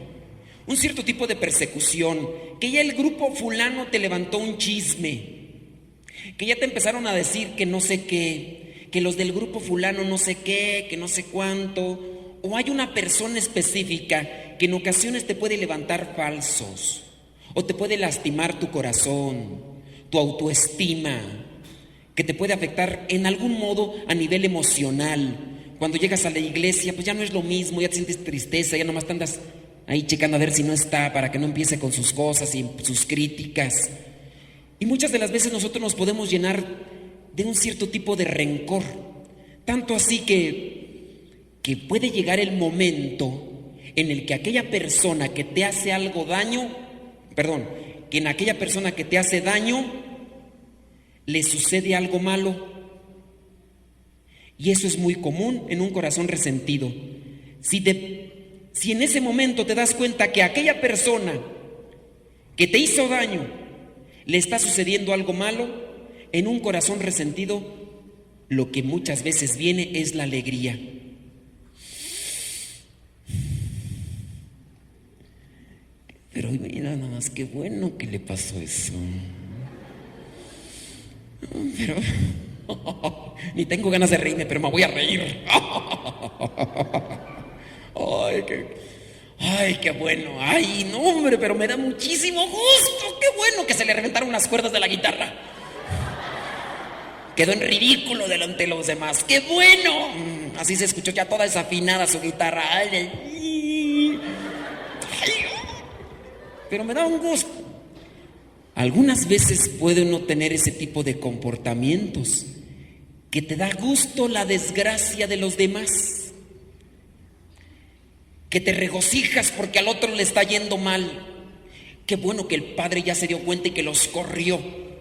Un cierto tipo de persecución, que ya el grupo fulano te levantó un chisme, que ya te empezaron a decir que no sé qué, que los del grupo fulano no sé qué, que no sé cuánto, o hay una persona específica que en ocasiones te puede levantar falsos, o te puede lastimar tu corazón, tu autoestima, que te puede afectar en algún modo a nivel emocional. Cuando llegas a la iglesia, pues ya no es lo mismo, ya te sientes tristeza, ya nomás te andas ahí checando a ver si no está, para que no empiece con sus cosas y sus críticas. Y muchas de las veces nosotros nos podemos llenar de un cierto tipo de rencor, tanto así que puede llegar el momento en el que aquella persona que te hace algo daño, que en aquella persona que te hace daño le sucede algo malo. Y eso es muy común en un corazón resentido. Si en ese momento te das cuenta que a aquella persona que te hizo daño le está sucediendo algo malo, en un corazón resentido lo que muchas veces viene es la alegría. Pero mira nada más, qué bueno que le pasó eso. Pero ni tengo ganas de reírme, pero me voy a reír. Ay, qué bueno. Ay, no, hombre, pero me da muchísimo gusto. Qué bueno que se le reventaron las cuerdas de la guitarra. Quedó en ridículo delante de los demás. ¡Qué bueno! Así se escuchó ya toda desafinada su guitarra. Pero me da un gusto. Algunas veces puede uno tener ese tipo de comportamientos que te da gusto la desgracia de los demás, que te regocijas porque al otro le está yendo mal. Qué bueno que el padre ya se dio cuenta y que los corrió.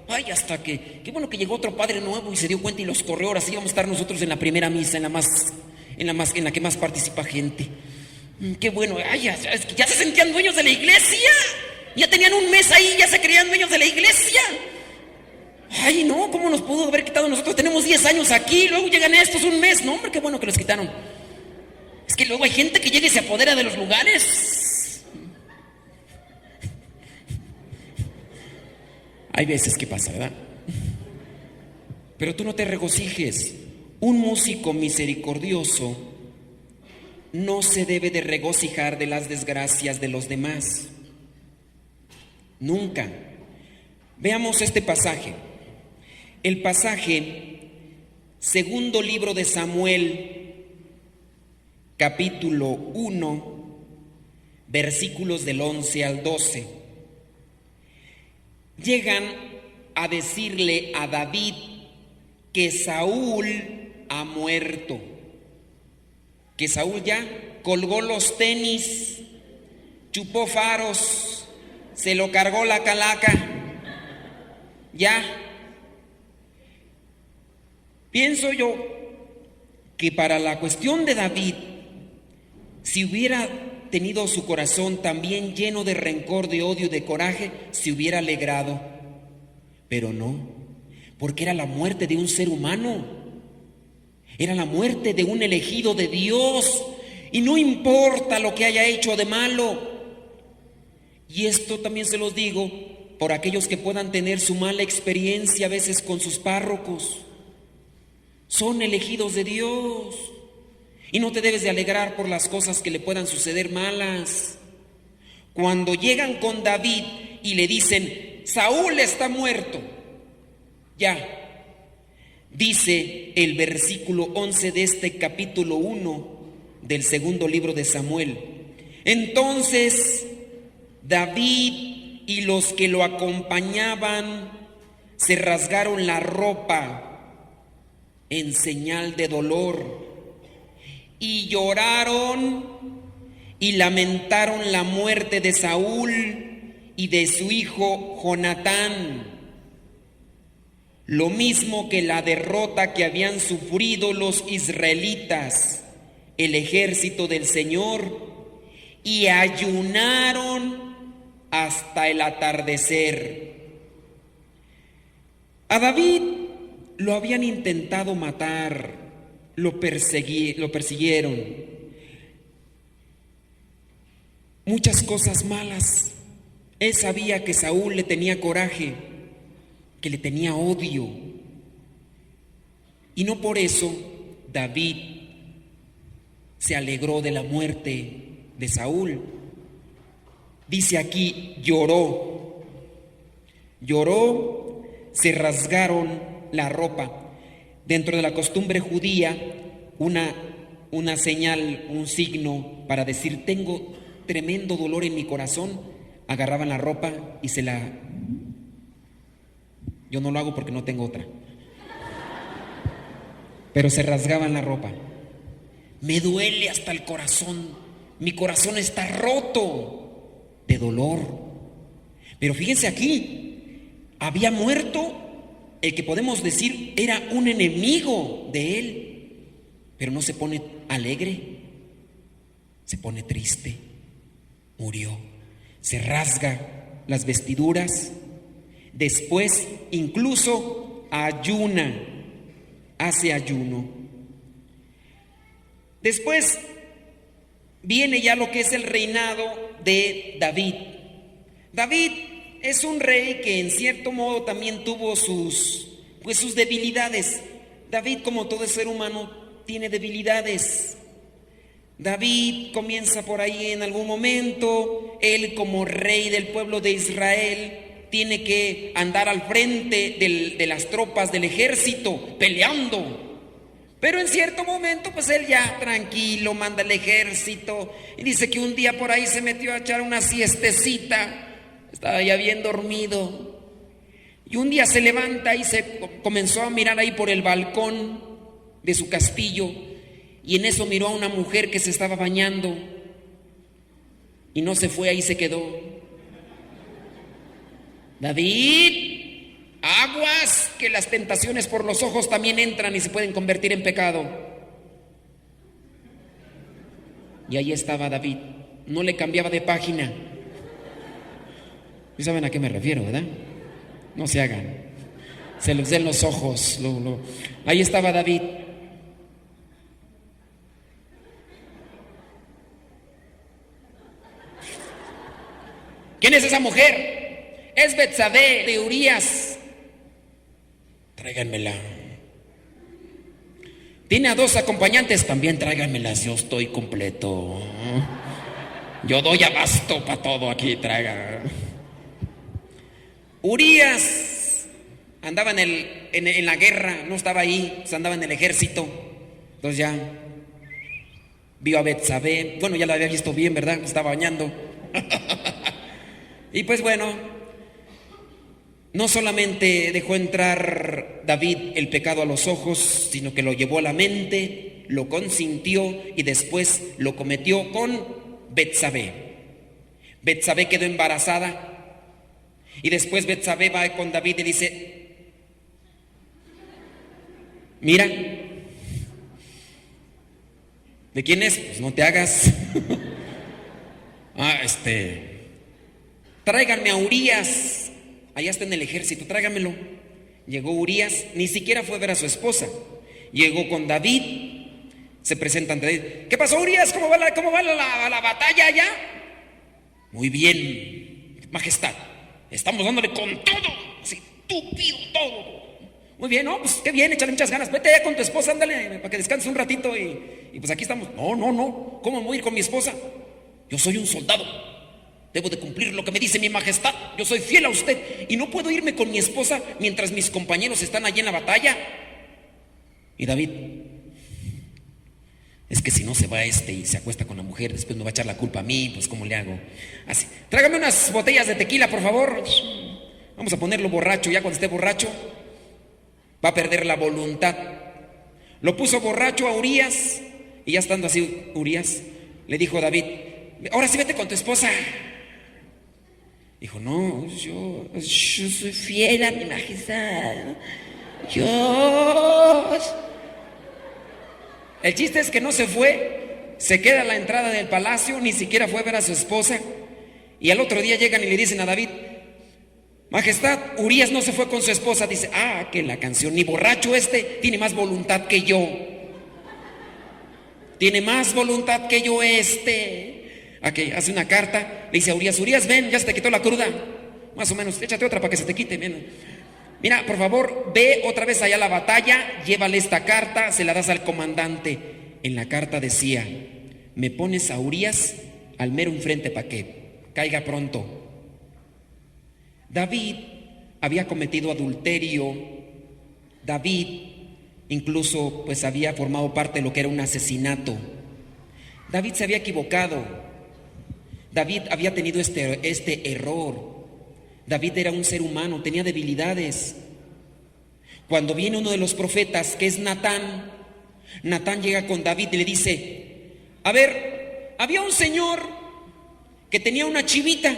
Ay, qué bueno que llegó otro padre nuevo y se dio cuenta y los corrió. Ahora sí vamos a estar nosotros en la primera misa, en la que más participa gente. Qué bueno. Ay, ya se sentían dueños de la iglesia. Ya tenían un mes ahí, ya se creían dueños de la iglesia. Ay, no, ¿cómo nos pudo haber quitado? Nosotros tenemos 10 años aquí, luego llegan estos un mes. No, hombre, qué bueno que los quitaron. Es que luego hay gente que llega y se apodera de los lugares. Hay veces que pasa, ¿verdad? Pero tú no te regocijes. Un músico misericordioso no se debe de regocijar de las desgracias de los demás. Nunca. Veamos este pasaje. El pasaje, segundo libro de Samuel, capítulo 1, versículos del 11 al 12. Llegan a decirle a David que Saúl ha muerto, que Saúl ya colgó los tenis, chupó faros, se lo cargó la calaca, ya. Pienso yo que para la cuestión de David, si hubiera tenido su corazón también lleno de rencor, de odio y de coraje, se hubiera alegrado. Pero no, porque era la muerte de un ser humano, era la muerte de un elegido de Dios, y no importa lo que haya hecho de malo. Y esto también se los digo por aquellos que puedan tener su mala experiencia a veces con sus párrocos. Son elegidos de Dios y no te debes de alegrar por las cosas que le puedan suceder malas. Cuando llegan con David y le dicen, Saúl está muerto, ya, dice el versículo 11 de este capítulo 1 del segundo libro de Samuel. Entonces David y los que lo acompañaban se rasgaron la ropa en señal de dolor y lloraron y lamentaron la muerte de Saúl y de su hijo Jonatán, lo mismo que la derrota que habían sufrido los israelitas, el ejército del Señor, y ayunaron hasta el atardecer. A David lo habían intentado matar, lo persiguieron. Muchas cosas malas. Él sabía que Saúl le tenía coraje, que le tenía odio. Y no por eso David se alegró de la muerte de Saúl. Dice aquí, lloró, se rasgaron la ropa. Dentro de la costumbre judía, una señal, un signo para decir tengo tremendo dolor en mi corazón, agarraban la ropa y yo no lo hago porque no tengo otra, pero se rasgaban la ropa. Me duele hasta el corazón, mi corazón está roto de dolor. Pero fíjense aquí, había muerto el que podemos decir era un enemigo de él, pero no se pone alegre, se pone triste. Murió, se rasga las vestiduras, después incluso ayuna, hace ayuno. Después viene ya lo que es el reinado de David. David es un rey que en cierto modo también tuvo sus debilidades. David, como todo ser humano, tiene debilidades. David comienza por ahí en algún momento, él como rey del pueblo de Israel tiene que andar al frente de las tropas del ejército peleando. Pero en cierto momento pues él ya tranquilo manda el ejército y dice que un día por ahí se metió a echar una siestecita, estaba ya bien dormido y un día se levanta y se comenzó a mirar ahí por el balcón de su castillo y en eso miró a una mujer que se estaba bañando y no se fue, ahí se quedó. David, aguas, que las tentaciones por los ojos también entran y se pueden convertir en pecado. Y ahí estaba David, no le cambiaba de página. ¿Y saben a qué me refiero, verdad? No se hagan, se les den los ojos. Ahí estaba David. ¿Quién es esa mujer? Es Betsabé de Urías. Tráiganmela. Tiene a 2 acompañantes, también tráiganmelas, yo estoy completo. Yo doy abasto para todo aquí, traiga. Urías andaba en la guerra, no estaba ahí, pues andaba en el ejército. Entonces ya vio a Betsabé, bueno, ya la había visto bien, ¿verdad? Estaba bañando. Y pues bueno, no solamente dejó entrar David el pecado a los ojos, sino que lo llevó a la mente, lo consintió y después lo cometió con Betsabé. Betsabé quedó embarazada y después Betsabé va con David y dice: mira, ¿de quién es? Pues no te hagas. Tráiganme a Urías, allá está en el ejército, tráigamelo. Llegó Urías, ni siquiera fue a ver a su esposa. Llegó con David, se presenta ante David. ¿Qué pasó, Urías? ¿Cómo va la batalla allá? Muy bien, majestad, estamos dándole con todo, así, tupido todo. Muy bien, ¿no? Pues qué bien, échale muchas ganas. Vete allá con tu esposa, ándale, para que descanses un ratito y pues aquí estamos. No, ¿cómo voy a ir con mi esposa? Yo soy un soldado. Debo de cumplir lo que me dice mi majestad. Yo soy fiel a usted y no puedo irme con mi esposa mientras mis compañeros están allí en la batalla. Y David: es que si no se va y se acuesta con la mujer, después me va a echar la culpa a mí, pues ¿cómo le hago? Así, tráigame unas botellas de tequila, por favor. Vamos a ponerlo borracho, ya cuando esté borracho va a perder la voluntad. Lo puso borracho a Urías y ya estando así Urías le dijo a David: ahora sí vete con tu esposa. Dijo: no, yo soy fiel a mi majestad. El chiste es que no se fue, se queda a la entrada del palacio, ni siquiera fue a ver a su esposa. Y al otro día llegan y le dicen a David: majestad, Urías no se fue con su esposa. Dice: que la canción, ni borracho tiene más voluntad que yo. Tiene más voluntad que yo Aquí hace una carta, le dice a Urías: Urías, ven, ya se te quitó la cruda. Más o menos, échate otra para que se te quite. Ven. Mira, por favor, ve otra vez allá a la batalla, llévale esta carta, se la das al comandante. En la carta decía: me pones a Urías al mero enfrente para que caiga pronto. David había cometido adulterio David incluso pues había formado parte de lo que era un asesinato. David se había equivocado. David había tenido este error. David era un ser humano, tenía debilidades. Cuando viene uno de los profetas, que es Natán, Natán llega con David y le dice: a ver, había un señor que tenía una chivita,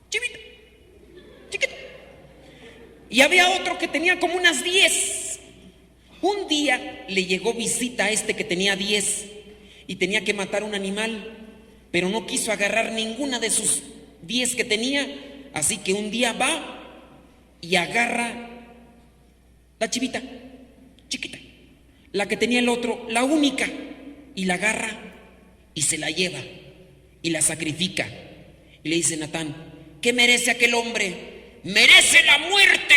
chiquita, y había otro que tenía como unas 10. Un día le llegó visita a este que tenía 10 y tenía que matar un animal, pero no quiso agarrar ninguna de sus 10 que tenía, así que un día va y agarra la chivita, chiquita, la que tenía el otro, la única, y la agarra y se la lleva y la sacrifica. Y le dice Natán: ¿qué merece aquel hombre? Merece la muerte.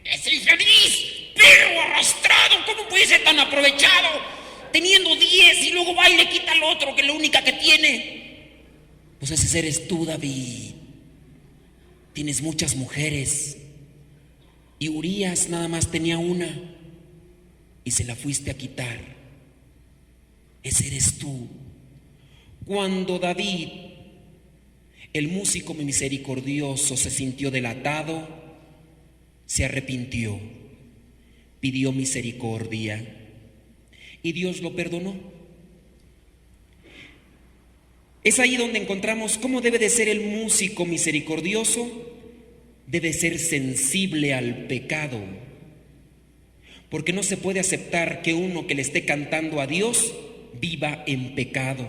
Es infeliz, perro arrastrado, ¿cómo puede ser tan aprovechado? Teniendo 10 y luego va y le quita al otro, que es la única que tiene. Pues ese eres tú, David. Tienes muchas mujeres y Urías nada más tenía una y se la fuiste a quitar. Ese eres tú. Cuando David, el músico misericordioso, se sintió delatado, se arrepintió, pidió misericordia y Dios lo perdonó. Es ahí donde encontramos cómo debe de ser el músico misericordioso. Debe ser sensible al pecado, porque no se puede aceptar que uno que le esté cantando a Dios viva en pecado.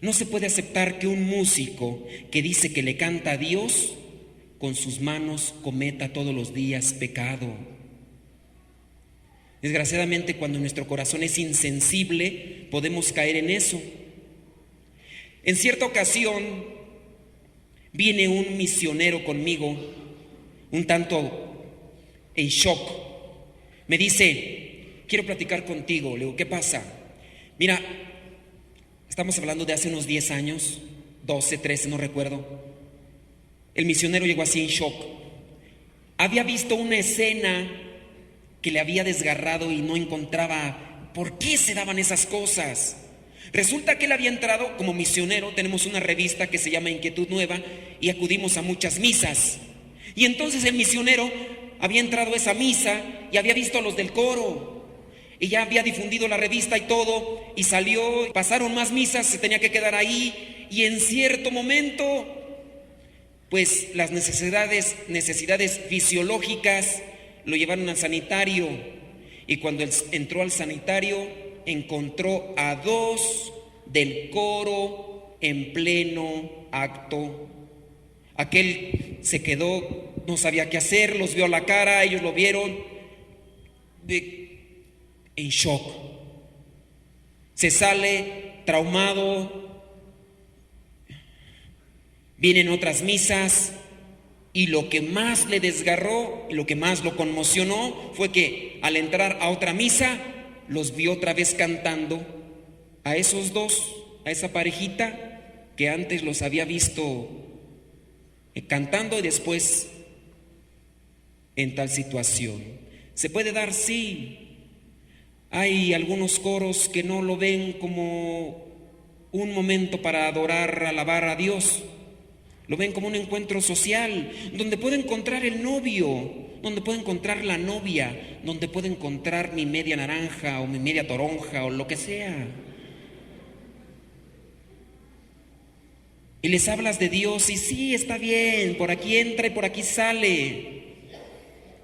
No se puede aceptar que un músico que dice que le canta a Dios con sus manos cometa todos los días pecado. Desgraciadamente, cuando nuestro corazón es insensible, podemos caer en eso. En cierta ocasión viene un misionero conmigo, un tanto en shock. Me dice: quiero platicar contigo. Le digo: ¿qué pasa? Mira, estamos hablando de hace unos 10 años, 12, 13, no recuerdo. El misionero llegó así en shock. Había visto una escena que le había desgarrado y no encontraba por qué se daban esas cosas. Resulta que él había entrado como misionero. Tenemos una revista que se llama Inquietud Nueva y acudimos a muchas misas. Y entonces el misionero había entrado a esa misa y había visto a los del coro y ya había difundido la revista y todo, y salió, pasaron más misas, se tenía que quedar ahí, y en cierto momento pues las necesidades fisiológicas lo llevaron al sanitario, y cuando él entró al sanitario encontró a 2 del coro en pleno acto. Aquel se quedó, no sabía qué hacer, los vio a la cara, ellos lo vieron en shock. Se sale traumado. Vienen otras misas y lo que más le desgarró, lo que más lo conmocionó fue que al entrar a otra misa los vio otra vez cantando a esos 2, a esa parejita que antes los había visto cantando y después en tal situación. Se puede dar, sí. Hay algunos coros que no lo ven como un momento para adorar, alabar a Dios. Lo ven como un encuentro social, donde puede encontrar el novio, donde puede encontrar la novia, donde puede encontrar mi media naranja o mi media toronja o lo que sea. Y les hablas de Dios y sí, está bien, por aquí entra y por aquí sale.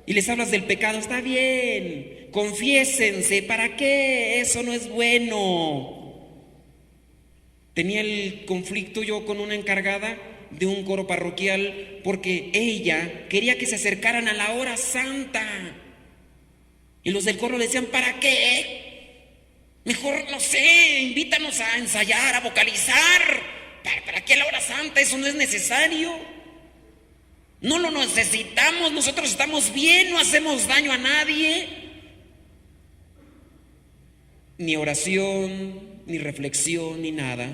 Y les hablas del pecado, está bien, confiésense, ¿para qué? Eso no es bueno. Tenía el conflicto yo con una encargada de un coro parroquial porque ella quería que se acercaran a la hora santa. Y los del coro le decían: ¿para qué? Mejor, no sé, invítanos a ensayar, a vocalizar. ¿Para qué la hora santa? Eso no es necesario. No lo necesitamos, nosotros estamos bien, no hacemos daño a nadie. Ni oración, ni reflexión, ni nada.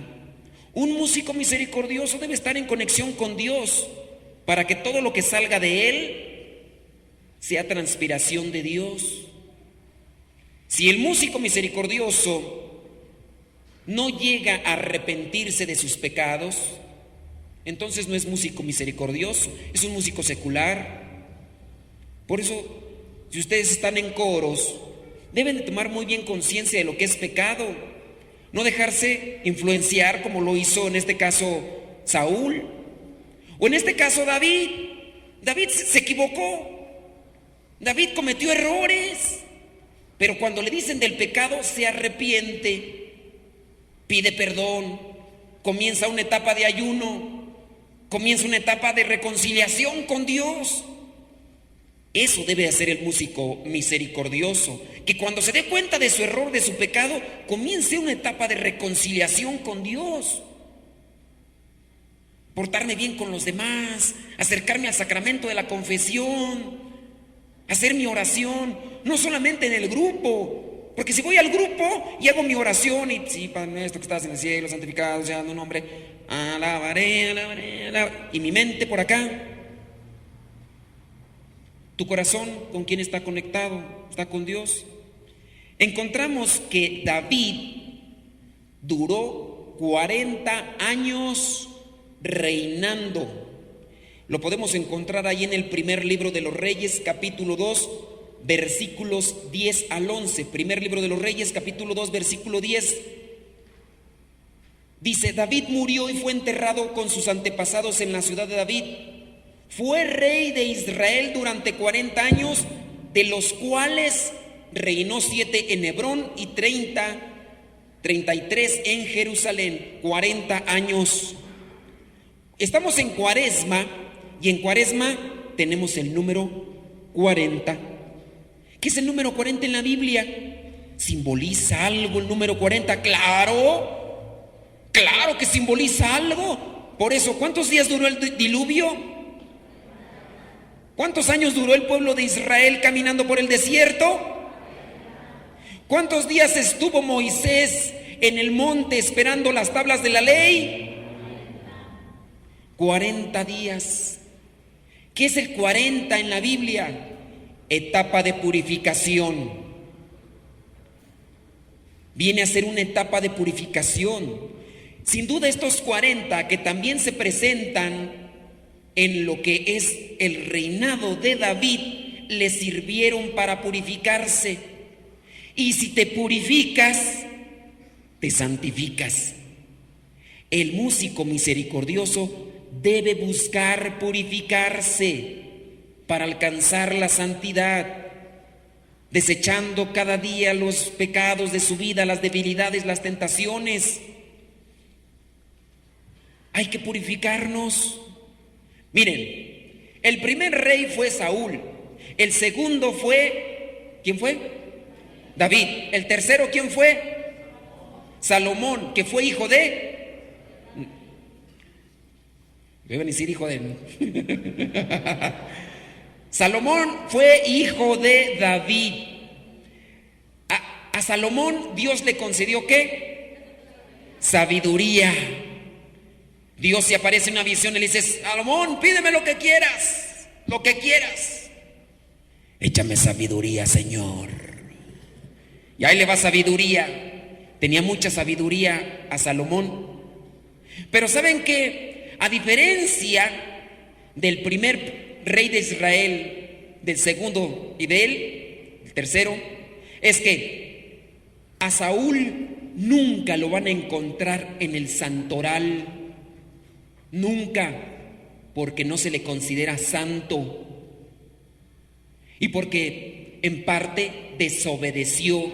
Un músico misericordioso debe estar en conexión con Dios para que todo lo que salga de él sea transpiración de Dios. Si el músico misericordioso no llega a arrepentirse de sus pecados, entonces no es músico misericordioso, es un músico secular. Por eso, si ustedes están en coros, deben de tomar muy bien conciencia de lo que es pecado, no dejarse influenciar como lo hizo en este caso Saúl, o en este caso David. David se equivocó, David cometió errores, pero cuando le dicen del pecado se arrepiente, pide perdón, comienza una etapa de ayuno, comienza una etapa de reconciliación con Dios. Eso debe hacer el músico misericordioso, que cuando se dé cuenta de su error, de su pecado, comience una etapa de reconciliación con Dios. Portarme bien con los demás, acercarme al sacramento de la confesión, hacer mi oración, no solamente en el grupo, porque si voy al grupo y hago mi oración y sí, Padre nuestro que estás en el cielo, santificado sea tu nombre, alabaré, alabaré, alabaré, y mi mente por acá. Tu corazón, ¿con quién está conectado? ¿Está con Dios? Encontramos que David duró 40 años reinando. Lo podemos encontrar ahí en el primer libro de los Reyes, capítulo 2, versículos 10 al 11. Primer libro de los Reyes, capítulo 2, versículo 10. Dice: David murió y fue enterrado con sus antepasados en la ciudad de David. Fue rey de Israel durante 40 años, de los cuales reinó 7 en Hebrón y 33 en Jerusalén. 40 años. Estamos en Cuaresma, y en Cuaresma tenemos el número 40. ¿Qué es el número 40 en la Biblia? ¿Simboliza algo el número 40? Claro que simboliza algo. Por eso, ¿cuántos días duró el diluvio? ¿Cuántos años duró el pueblo de Israel caminando por el desierto? ¿Cuántos días estuvo Moisés en el monte esperando las tablas de la ley? 40 días. ¿Qué es el 40 en la Biblia? Etapa de purificación. Viene a ser una etapa de purificación. Sin duda estos 40 que también se presentan en lo que es el reinado de David, le sirvieron para purificarse. Y si te purificas, te santificas. El músico misericordioso debe buscar purificarse para alcanzar la santidad, desechando cada día los pecados de su vida, las debilidades, las tentaciones. Hay que purificarnos. Miren, el primer rey fue Saúl, el segundo fue, ¿quién fue? David. El tercero, ¿quién fue? Salomón, que fue hijo de, deben decir hijo de Salomón fue hijo de David. A Salomón Dios le concedió ¿qué? Sabiduría. Dios se aparece en una visión y le dice: Salomón, pídeme lo que quieras, lo que quieras. Échame sabiduría, Señor. Y ahí le va sabiduría. Tenía mucha sabiduría a Salomón. Pero ¿saben qué? A diferencia del primer rey de Israel, del segundo y de él, el tercero, es que a Saúl nunca lo van a encontrar en el santoral. Nunca, porque no se le considera santo y porque en parte desobedeció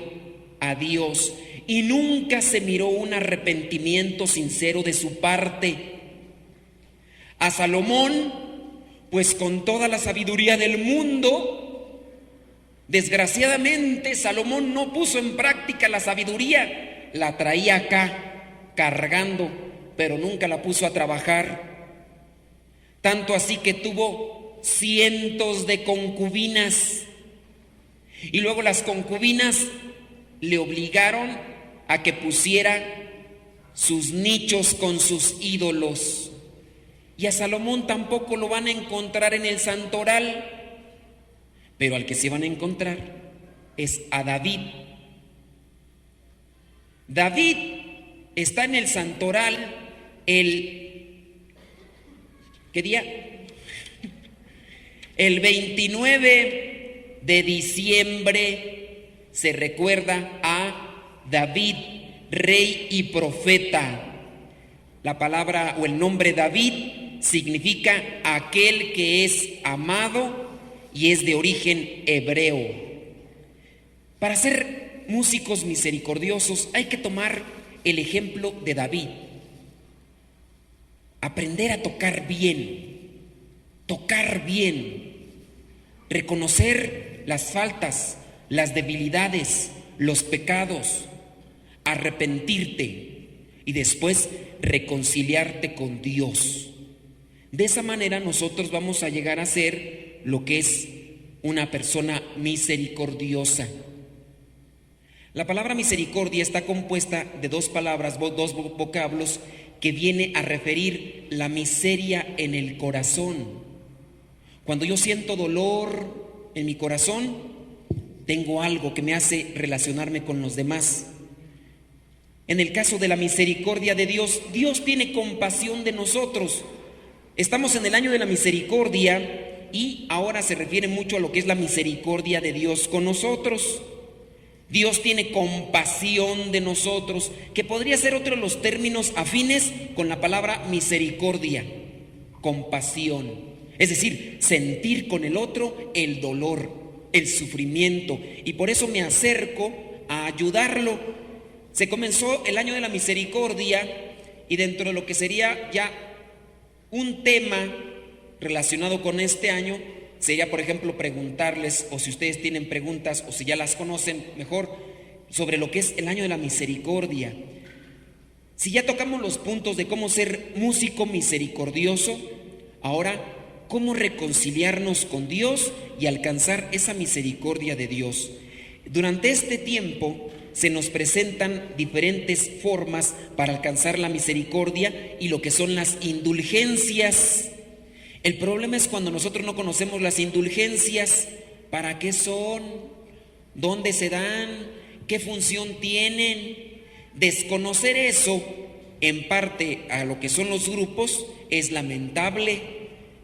a Dios y nunca se miró un arrepentimiento sincero de su parte. A Salomón, pues con toda la sabiduría del mundo, desgraciadamente Salomón no puso en práctica la sabiduría, la traía acá cargando, pero nunca la puso a trabajar. Tanto así que tuvo cientos de concubinas. Y luego las concubinas le obligaron a que pusiera sus nichos con sus ídolos. Y a Salomón tampoco lo van a encontrar en el santoral. pero al que se van a encontrar es a David. David está en el santoral ¿qué día? El 29 de diciembre se recuerda a David, rey y profeta. La palabra o el nombre David significa aquel que es amado y es de origen hebreo. Para ser músicos misericordiosos hay que tomar el ejemplo de David. Aprender a tocar bien, reconocer las faltas, las debilidades, los pecados, arrepentirte y después reconciliarte con Dios. De esa manera nosotros vamos a llegar a ser lo que es una persona misericordiosa. La palabra misericordia está compuesta de dos palabras, dos vocablos que viene a referir la miseria en el corazón. Cuando yo siento dolor en mi corazón, tengo algo que me hace relacionarme con los demás. En el caso de la misericordia de Dios, Dios tiene compasión de nosotros. Estamos en el año de la misericordia y ahora se refiere mucho a lo que es la misericordia de Dios con nosotros. Dios tiene compasión de nosotros, que podría ser otro de los términos afines con la palabra misericordia, compasión. Es decir, sentir con el otro el dolor, el sufrimiento, y por eso me acerco a ayudarlo. Se comenzó el año de la misericordia y dentro de lo que sería ya un tema relacionado con este año, sería, por ejemplo, preguntarles, o si ustedes tienen preguntas, o si ya las conocen mejor, sobre lo que es el año de la misericordia. Si ya tocamos los puntos de cómo ser músico misericordioso, ahora, cómo reconciliarnos con Dios y alcanzar esa misericordia de Dios. Durante este tiempo se nos presentan diferentes formas para alcanzar la misericordia y lo que son las indulgencias. El problema es cuando nosotros no conocemos las indulgencias, ¿para qué son? ¿Dónde se dan? ¿Qué función tienen? Desconocer eso, en parte a lo que son los grupos, es lamentable.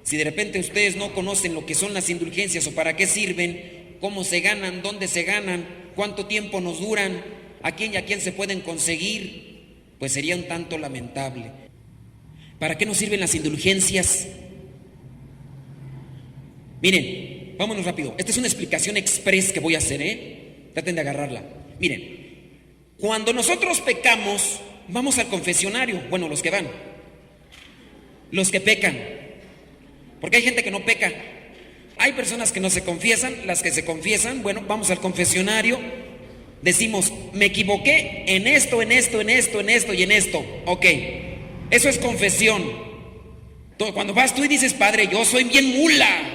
Si de repente ustedes no conocen lo que son las indulgencias o para qué sirven, cómo se ganan, dónde se ganan, cuánto tiempo nos duran, a quién y a quién se pueden conseguir, pues sería un tanto lamentable. ¿Para qué nos sirven las indulgencias? Miren, vámonos rápido. Esta es una explicación express que voy a hacer, traten de agarrarla. Miren, cuando nosotros pecamos, vamos al confesionario. Bueno, los que van, los que pecan, porque hay gente que no peca. Hay personas que no se confiesan. Las que se confiesan, bueno, vamos al confesionario. Decimos, me equivoqué en esto, en esto, en esto, en esto y en esto. Ok, eso es confesión. Cuando vas tú y dices, Padre, yo soy bien mula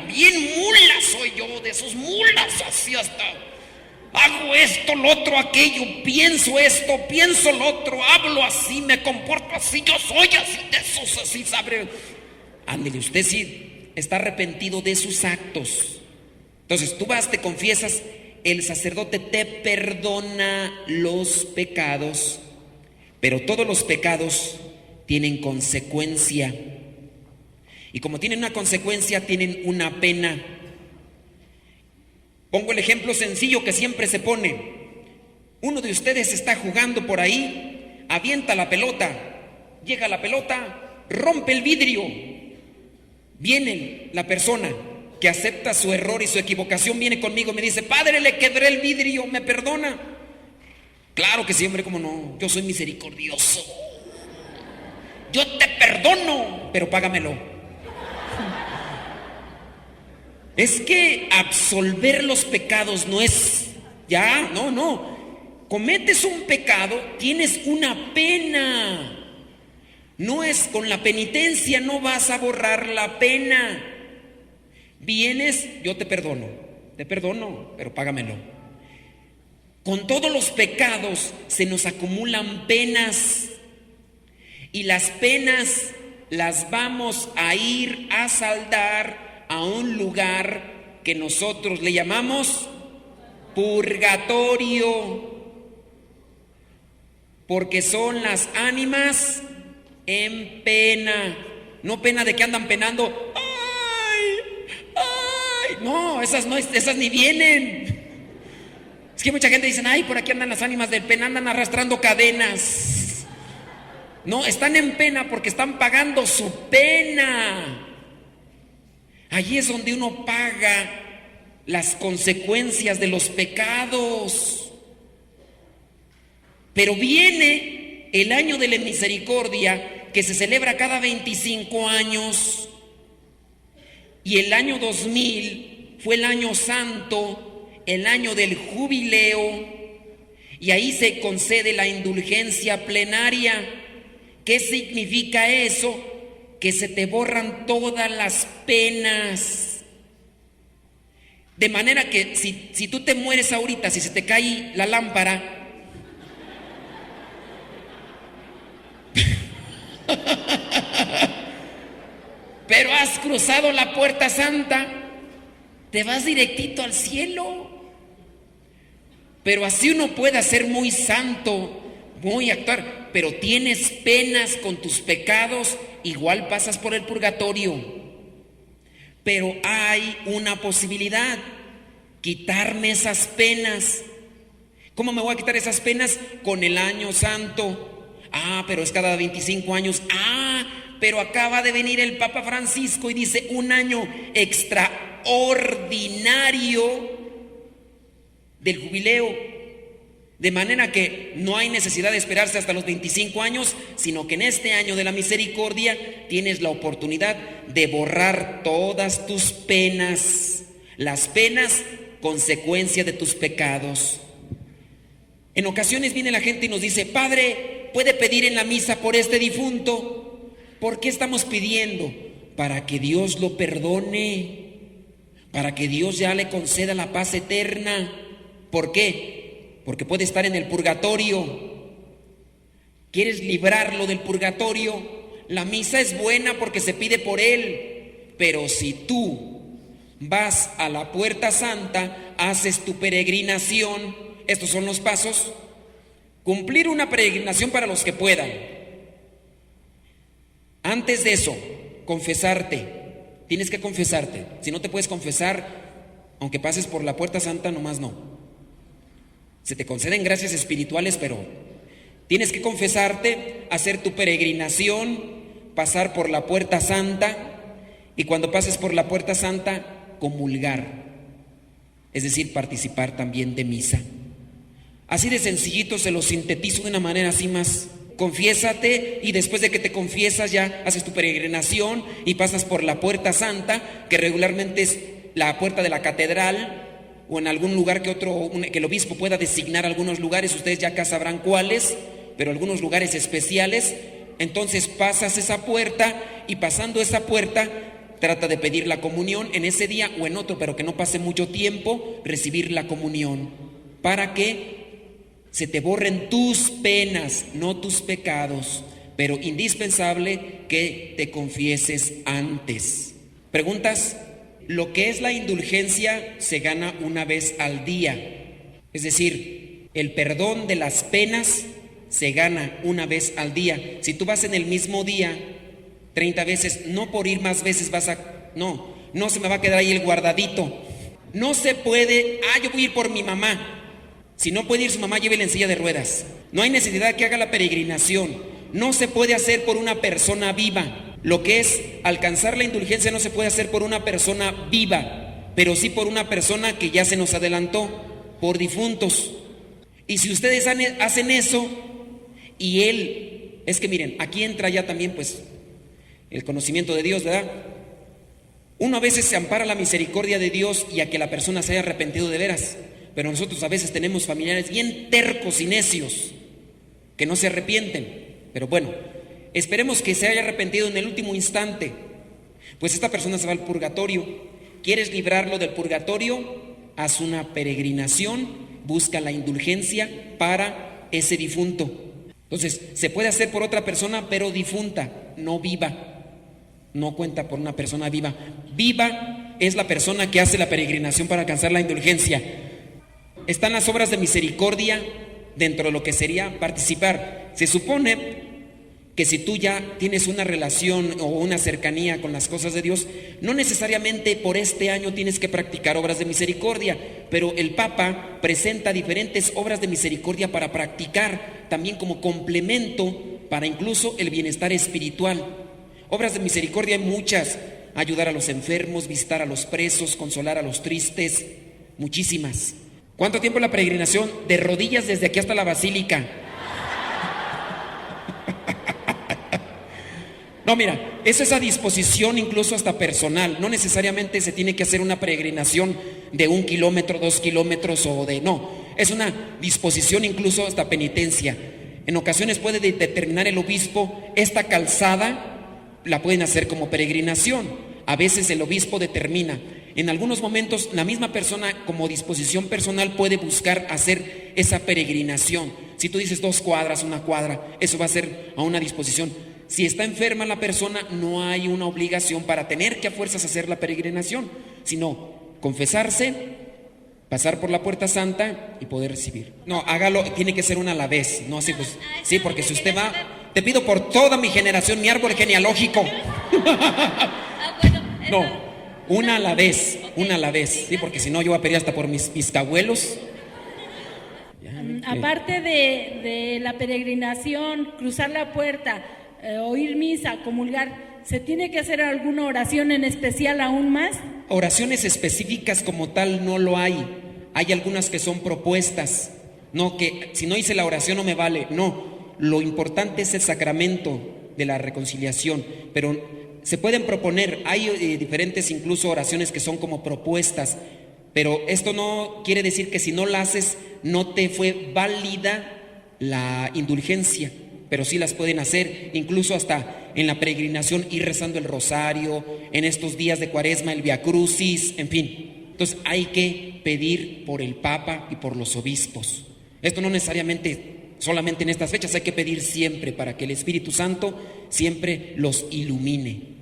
soy yo, de esos mulas, así hasta hago esto, lo otro, aquello, pienso esto, pienso lo otro, hablo así, me comporto así, yo soy así, de esos así, sabe. Ándele, usted sí está arrepentido de sus actos. Entonces tú vas, te confiesas, el sacerdote te perdona los pecados, pero todos los pecados tienen consecuencia. Y como tienen una consecuencia, tienen una pena. Pongo el ejemplo sencillo que siempre se pone. Uno de ustedes está jugando por ahí, avienta la pelota, llega la pelota, rompe el vidrio. Viene la persona que acepta su error y su equivocación, viene conmigo y me dice, Padre, le quebré el vidrio, ¿me perdona? Claro que sí, hombre, cómo no, yo soy misericordioso. Yo te perdono, pero págamelo. Es que absolver los pecados no es, ya, no. Cometes un pecado, tienes una pena. No es con la penitencia, no vas a borrar la pena. Vienes, yo te perdono, pero págamelo. Con todos los pecados se nos acumulan penas. Y las penas las vamos a ir a saldar a un lugar que nosotros le llamamos purgatorio, porque son las ánimas en pena, no pena de que andan penando, no, esas ni vienen. Es que mucha gente dice, ay, por aquí andan las ánimas de pena, andan arrastrando cadenas. No, están en pena porque están pagando su pena. Allí es donde uno paga las consecuencias de los pecados. Pero viene el año de la misericordia, que se celebra cada 25 años. Y el año 2000 fue el año santo, el año del jubileo. Y ahí se concede la indulgencia plenaria. ¿Qué significa eso? Que se te borran todas las penas. De manera que si tú te mueres ahorita, si se te cae la lámpara, pero has cruzado la puerta santa, te vas directito al cielo. Pero así uno puede ser muy santo, muy actuar, pero tienes penas con tus pecados, igual pasas por el purgatorio. Pero hay una posibilidad: quitarme esas penas. ¿Cómo me voy a quitar esas penas? Con el año santo. Pero es cada 25 años. Pero acaba de venir el Papa Francisco y dice un año extraordinario del jubileo. De manera que no hay necesidad de esperarse hasta los 25 años, sino que en este año de la misericordia tienes la oportunidad de borrar todas tus penas, las penas consecuencia de tus pecados. En ocasiones viene la gente y nos dice, Padre, ¿puede pedir en la misa por este difunto? ¿Por qué estamos pidiendo? Para que Dios lo perdone, para que Dios ya le conceda la paz eterna. ¿Por qué? Porque puede estar en el purgatorio. ¿Quieres librarlo del purgatorio? La misa es buena porque se pide por él, pero si tú vas a la puerta santa, haces tu peregrinación. Estos son los pasos. Cumplir una peregrinación para los que puedan. Antes de eso, confesarte. Tienes que confesarte. Si no te puedes confesar, aunque pases por la puerta santa, nomás no. Se te conceden gracias espirituales, pero tienes que confesarte, hacer tu peregrinación, pasar por la puerta santa, y cuando pases por la puerta santa, comulgar, es decir, participar también de misa. Así de sencillito se lo sintetizo de una manera así más. Confiésate, y después de que te confiesas ya haces tu peregrinación y pasas por la puerta santa, que regularmente es la puerta de la catedral, o en algún lugar que el obispo pueda designar algunos lugares. Ustedes ya acá sabrán cuáles, pero algunos lugares especiales. Entonces pasas esa puerta, y pasando esa puerta trata de pedir la comunión en ese día o en otro, pero que no pase mucho tiempo, recibir la comunión, para que se te borren tus penas, no tus pecados, pero indispensable que te confieses antes. ¿Preguntas? Lo que es la indulgencia se gana una vez al día, es decir, el perdón de las penas se gana una vez al día. Si tú vas en el mismo día 30 veces, no por ir más veces no se me va a quedar ahí el guardadito. No se puede, yo voy a ir por mi mamá. Si no puede ir su mamá, llévela en silla de ruedas. No hay necesidad que haga la peregrinación. No se puede hacer por una persona viva. Lo que es alcanzar la indulgencia no se puede hacer por una persona viva, pero sí por una persona que ya se nos adelantó, por difuntos. Y si ustedes hacen eso, y es que miren, aquí entra ya también pues el conocimiento de Dios, ¿verdad? Uno a veces se ampara a la misericordia de Dios y a que la persona se haya arrepentido de veras. Pero nosotros a veces tenemos familiares bien tercos y necios que no se arrepienten. Pero bueno, esperemos que se haya arrepentido en el último instante, pues esta persona se va al purgatorio. ¿Quieres librarlo del purgatorio? Haz una peregrinación, busca la indulgencia para ese difunto. Entonces, se puede hacer por otra persona, pero difunta, no viva. No cuenta por una persona viva. Viva es la persona que hace la peregrinación para alcanzar la indulgencia. Están las obras de misericordia dentro de lo que sería participar. Se supone que si tú ya tienes una relación o una cercanía con las cosas de Dios, no necesariamente por este año tienes que practicar obras de misericordia, pero el Papa presenta diferentes obras de misericordia para practicar, también como complemento para incluso el bienestar espiritual. Obras de misericordia hay muchas: ayudar a los enfermos, visitar a los presos, consolar a los tristes, muchísimas. ¿Cuánto tiempo la peregrinación? De rodillas desde aquí hasta la basílica. No, mira, es esa disposición incluso hasta personal. No necesariamente se tiene que hacer una peregrinación de 1 kilómetro, 2 kilómetros o de... No, es una disposición incluso hasta penitencia. En ocasiones puede determinar el obispo, esta calzada la pueden hacer como peregrinación. A veces el obispo determina. En algunos momentos la misma persona como disposición personal puede buscar hacer esa peregrinación. Si tú dices 2 cuadras, 1 cuadra, eso va a ser a una disposición. Si está enferma la persona, no hay una obligación para tener que a fuerzas hacer la peregrinación, sino confesarse, pasar por la puerta santa y poder recibir. No, hágalo, tiene que ser una a la vez, no así pues. Sí, porque si usted va, te pido por toda mi generación, mi árbol genealógico. No, una a la vez, una a la vez, sí, porque si no yo voy a pedir hasta por mis bisabuelos. Aparte de la peregrinación, cruzar la puerta, oír misa, comulgar, ¿se tiene que hacer alguna oración en especial aún más? Oraciones específicas como tal no lo hay. Hay algunas que son propuestas. No, que si no hice la oración no me vale. No, lo importante es el sacramento de la reconciliación. Pero se pueden proponer, hay diferentes incluso oraciones que son como propuestas. Pero esto no quiere decir que si no la haces no te fue válida la indulgencia. Pero sí las pueden hacer, incluso hasta en la peregrinación ir rezando el rosario, en estos días de Cuaresma el Via Crucis, en fin. Entonces hay que pedir por el Papa y por los obispos. Esto no necesariamente solamente en estas fechas, hay que pedir siempre para que el Espíritu Santo siempre los ilumine.